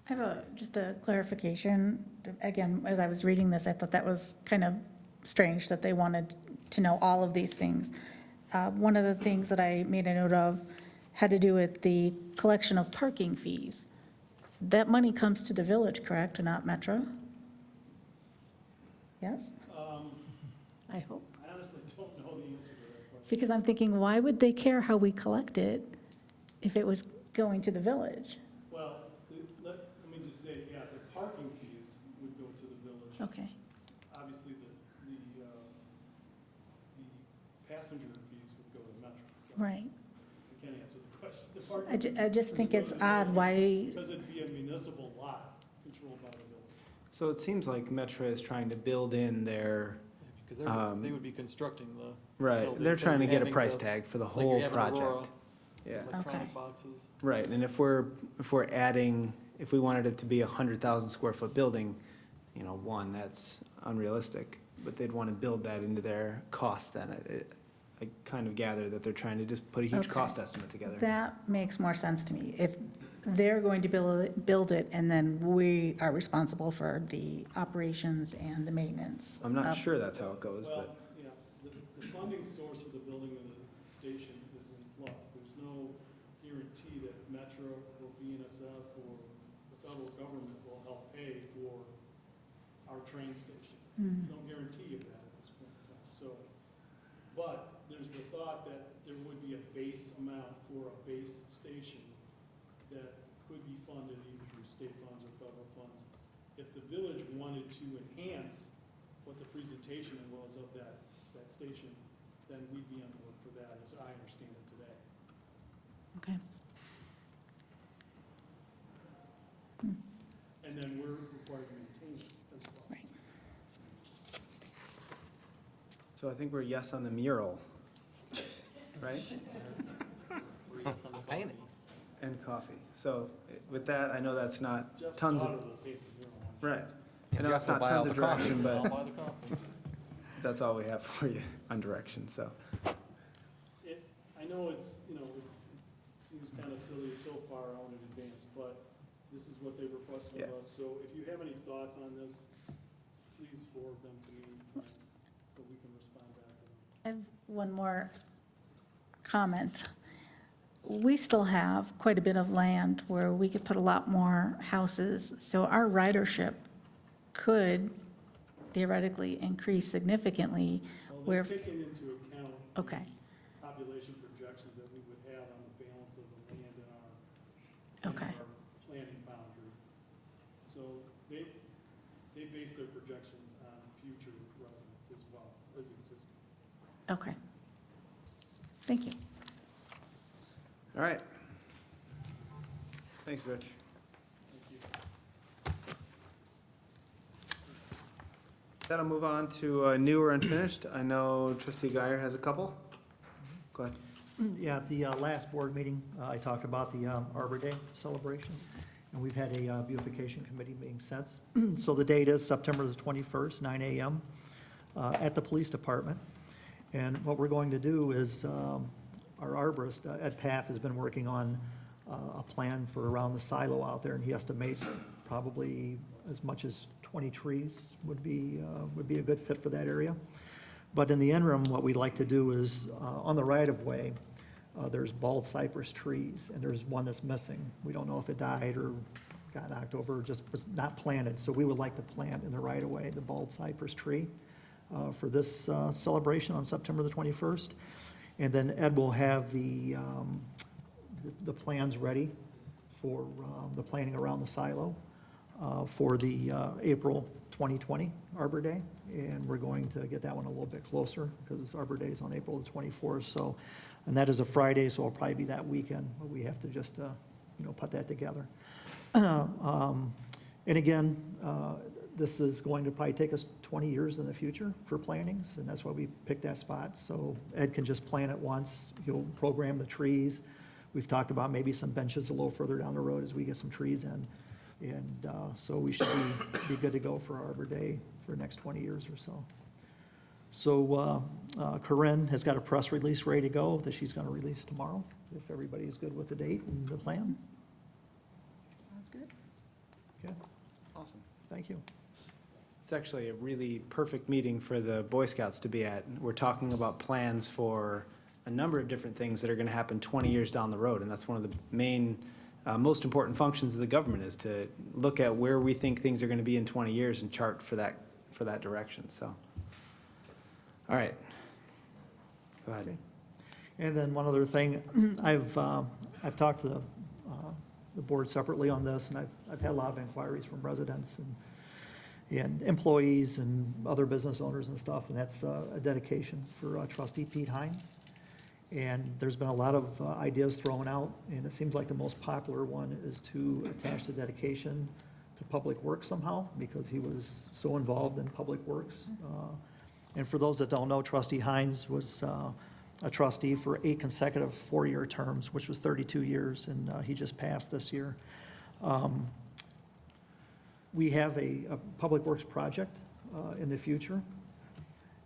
Speaker 11: I have just a clarification. Again, as I was reading this, I thought that was kind of strange that they wanted to know all of these things. One of the things that I made a note of had to do with the collection of parking fees. That money comes to the village, correct, and not Metro? Yes? I hope.
Speaker 8: I honestly don't know the answer to that question.
Speaker 11: Because I'm thinking, why would they care how we collect it if it was going to the village?
Speaker 8: Well, let me just say, yeah, the parking fees would go to the village.
Speaker 11: Okay,
Speaker 8: Obviously, the passenger fees would go to Metro. So
Speaker 11: right.
Speaker 8: I can't answer the question. The
Speaker 11: I
Speaker 8: parking
Speaker 11: I just
Speaker 8: fees
Speaker 11: think
Speaker 8: would
Speaker 11: it's
Speaker 8: go to the
Speaker 11: odd
Speaker 8: village
Speaker 11: why,
Speaker 8: Because it'd be a municipal lot controlled by the village.
Speaker 1: So it seems like Metro is trying to build in their,
Speaker 14: Because they would be constructing the.
Speaker 1: right,
Speaker 14: facility,
Speaker 1: they're
Speaker 14: so
Speaker 1: trying to
Speaker 14: you're
Speaker 1: get a
Speaker 14: having
Speaker 1: price
Speaker 14: the-
Speaker 1: tag for the
Speaker 14: like you're
Speaker 1: whole
Speaker 14: having
Speaker 1: project.
Speaker 14: Aurora
Speaker 1: Yeah,
Speaker 11: Okay.
Speaker 14: Electronic boxes.
Speaker 1: right, and if we're adding, if we wanted it to be 100,000 square foot building, one, that's unrealistic, but they'd want to build that into their cost then. I kind of gather that they're trying to just put a huge
Speaker 11: Okay.
Speaker 1: cost estimate together.
Speaker 11: that makes more sense to me. If they're going to build it, and then we are responsible for the operations and the maintenance.
Speaker 1: I'm not
Speaker 11: of-
Speaker 1: sure that's how it goes, but.
Speaker 8: Well, yeah, the funding source for the building of the station is in flux. There's no guarantee that Metro or BNSF or the federal government will help pay for our train station.
Speaker 11: Mm.
Speaker 8: No guarantee of that at this point in time. So, But there's the thought that there would be a base amount for a base station that could be funded either through state funds or federal funds. If the village wanted to enhance what the presentation was of that station, then we'd be on board for that, as I understand it today.
Speaker 11: Okay.
Speaker 8: And then we're required to maintain it as well.
Speaker 11: Right.
Speaker 1: So I think we're yes on the mural, right?
Speaker 7: Painting.
Speaker 1: And coffee. So with that, I know that's not
Speaker 8: Jeff's
Speaker 1: tons
Speaker 8: daughter
Speaker 1: of,
Speaker 8: will pay for your one.
Speaker 1: right. I know it's not tons of direction, but that's all we have for you on direction, so.
Speaker 8: I know it's, it seems kind of silly so far out in advance, but this is what they requested of
Speaker 1: Yeah.
Speaker 8: us. So if you have any thoughts on this, please forward them to me, so we can respond back to them.
Speaker 11: I have one more comment. We still have quite a bit of land where we could put a lot more houses, so our ridership could theoretically increase significantly
Speaker 8: Well,
Speaker 11: where,
Speaker 8: they've taken into account
Speaker 11: okay,
Speaker 8: population projections that we would have on the balance of the land in
Speaker 11: okay,
Speaker 8: our planning boundary. So they base their projections on future residents as well as existing.
Speaker 11: okay. Thank you.
Speaker 1: All right. Thanks, Rich.
Speaker 8: Thank you.
Speaker 1: That'll move on to new or unfinished. I know trustee Guyer has a couple. Go ahead.
Speaker 14: Yeah, at the last board meeting, I talked about the Arbor Day celebration, and we've had a beautification committee meeting since. So the date is September the 21st, 9 a.m. At the police department. And what we're going to do is, our arborist, Ed Paff, has been working on a plan for around the silo out there, and he estimates probably as much as 20 trees would be a good fit for that area. But in the interim, what we'd like to do is, on the right-of-way, there's bald cypress trees, and there's one that's missing. We don't know if it died or got knocked over, or just was not planted. So we would like to plant in the right-of-way, the bald cypress tree, for this celebration on September the 21st. And then Ed will have the plans ready for the planning around the silo for the April 2020 Arbor Day. And we're going to get that one a little bit closer because Arbor Day is on April the 24th. So, and that is a Friday, so it'll probably be that weekend, but we have to just, put that together. And again, this is going to probably take us 20 years in the future for plantings, and that's why we picked that spot. So Ed can just plant it once, he'll program the trees. We've talked about maybe some benches a little further down the road as we get some trees in. And so we should be good to go for Arbor Day for the next 20 years or so. So Corinne has got a press release ready to go that she's going to release tomorrow, if everybody is good with the date and the plan.
Speaker 11: Sounds good.
Speaker 14: Okay,
Speaker 1: Awesome.
Speaker 14: thank you.
Speaker 1: It's actually a really perfect meeting for the Boy Scouts to be at. We're talking about plans for a number of different things that are going to happen 20 years down the road, and that's one of the main, most important functions of the government, is to look at where we think things are going to be in 20 years and chart for that direction, so. All right. Go ahead.
Speaker 14: Okay. And then one other thing, I've talked to the board separately on this, and I've had a lot of inquiries from residents and employees and other business owners and stuff, and that's a dedication for trustee Pete Hines. And there's been a lot of ideas thrown out, and it seems like the most popular one is to attach the dedication to Public Works somehow, because he was so involved in Public Works. And for those that don't know, trustee Hines was a trustee for 8 consecutive 4-year terms, which was 32 years, and he just passed this year. We have a Public Works project in the future,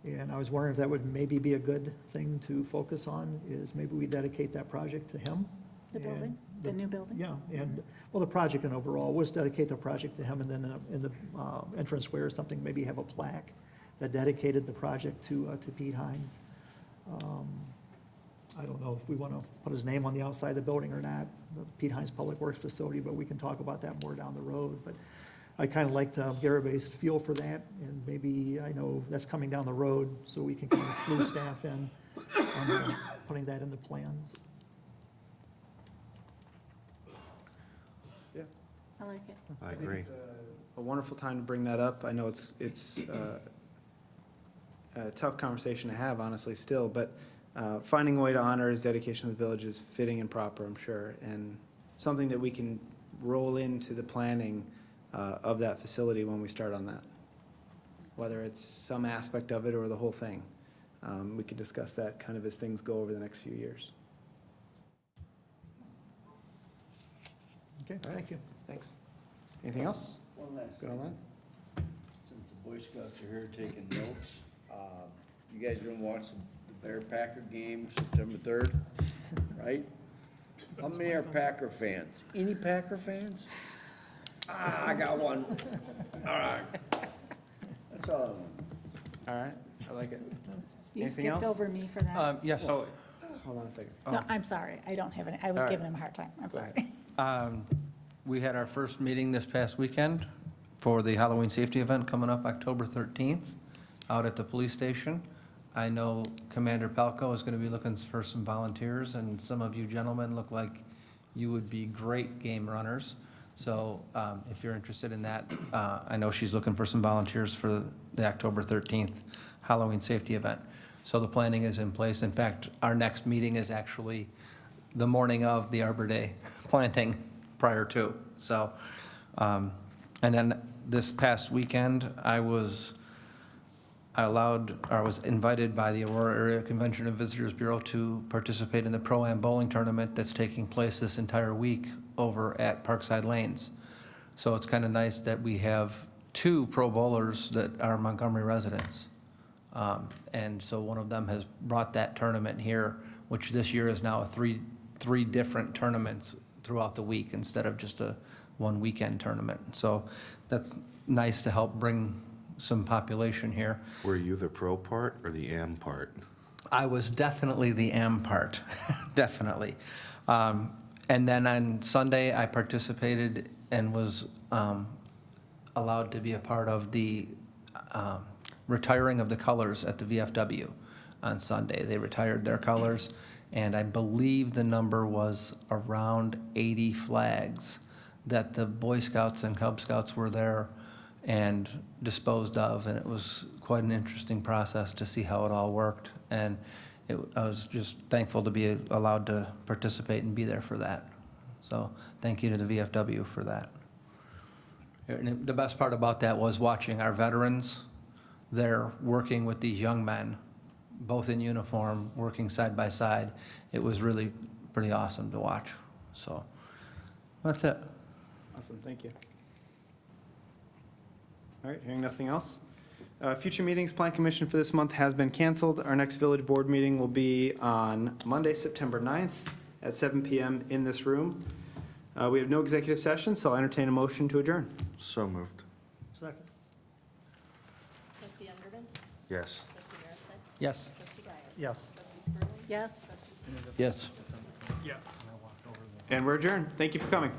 Speaker 14: and I was wondering if that would maybe be a good thing to focus on, is maybe we dedicate that project to him.
Speaker 11: The building,
Speaker 14: And
Speaker 11: the new building?
Speaker 14: Yeah, and, well, the project and overall, we'll just dedicate the project to him, and then in the entranceway or something, maybe have a plaque that dedicated the project to Pete Hines. I don't know if we want to put his name on the outside of the building or not, the Pete Hines Public Works Facility, but we can talk about that more down the road. But I kind of like to get everybody's feel for that, and maybe, I know that's coming down the road, so we can kind of clue staff in on putting that in the plans.
Speaker 11: I like it.
Speaker 5: I agree.
Speaker 1: A wonderful time to bring that up. I know it's a tough conversation to have, honestly, still, but finding a way to honor his dedication to the village is fitting and proper, I'm sure, and something that we can roll into the planning of that facility when we start on that. Whether it's some aspect of it or the whole thing. We could discuss that kind of as things go over the next few years.
Speaker 14: Okay, thank you.
Speaker 1: Thanks. Anything else?
Speaker 2: One last
Speaker 1: Good
Speaker 2: thing.
Speaker 1: on that?
Speaker 2: Since the Boy Scouts are here taking notes, you guys gonna watch the Bear Packer game September 3rd, right? How many are Packer fans? Any Packer fans? I got one. All right. That's all I want.
Speaker 1: All right, I like it.
Speaker 11: You
Speaker 1: Anything
Speaker 11: skipped
Speaker 1: else?
Speaker 11: over me for that.
Speaker 7: Yes.
Speaker 1: Oh, hold on a second.
Speaker 11: No, I'm sorry. I don't have any. I was
Speaker 1: All right.
Speaker 11: giving him a hard time. I'm
Speaker 1: Go ahead.
Speaker 11: sorry.
Speaker 7: We had our first meeting this past weekend for the Halloween safety event coming up October 13th out at the police station. I know Commander Palco is going to be looking for some volunteers, and some of you gentlemen look like you would be great game runners. So if you're interested in that, I know she's looking for some volunteers for the October 13th Halloween safety event. So the planning is in place. In fact, our next meeting is actually the morning of the Arbor Day planting prior to. So, and then this past weekend, I was invited by the Aurora Area Convention and Visitors Bureau to participate in the Pro-Am bowling tournament that's taking place this entire week over at Parkside Lanes. So it's kind of nice that we have 2 pro bowlers that are Montgomery residents. And so one of them has brought that tournament here, which this year is now a three different tournaments throughout the week instead of just a one weekend tournament. So that's nice to help bring some population here.
Speaker 5: Were you the pro part or the am part?
Speaker 7: I was definitely the am part, definitely. And then on Sunday, I participated and was allowed to be a part of the retiring of the colors at the VFW on Sunday. They retired their colors, and I believe the number was around 80 flags that the Boy Scouts and Cub Scouts were there and disposed of, and it was quite an interesting process to see how it all worked. And I was just thankful to be allowed to participate and be there for that. So thank you to the VFW for that. And the best part about that was watching our veterans there working with these young men, both in uniform, working side by side. It was really pretty awesome to watch. So that's it.
Speaker 1: Awesome, thank you. All right, hearing nothing else. Future meetings, Plan Commission for this month has been canceled. Our next village board meeting will be on Monday, September 9th at 7 PM in this room. We have no executive session, so I'll entertain a motion to adjourn.
Speaker 5: So moved.
Speaker 14: Second.
Speaker 4: Trustee Underman?
Speaker 5: Yes.
Speaker 4: Trustee Marisak?
Speaker 7: Yes.
Speaker 4: Trustee Guyer?
Speaker 14: Yes.
Speaker 4: Trustee Spurling?
Speaker 11: Yes.
Speaker 4: Trustee
Speaker 2: Yes.
Speaker 1: And we're adjourned. Thank you for coming.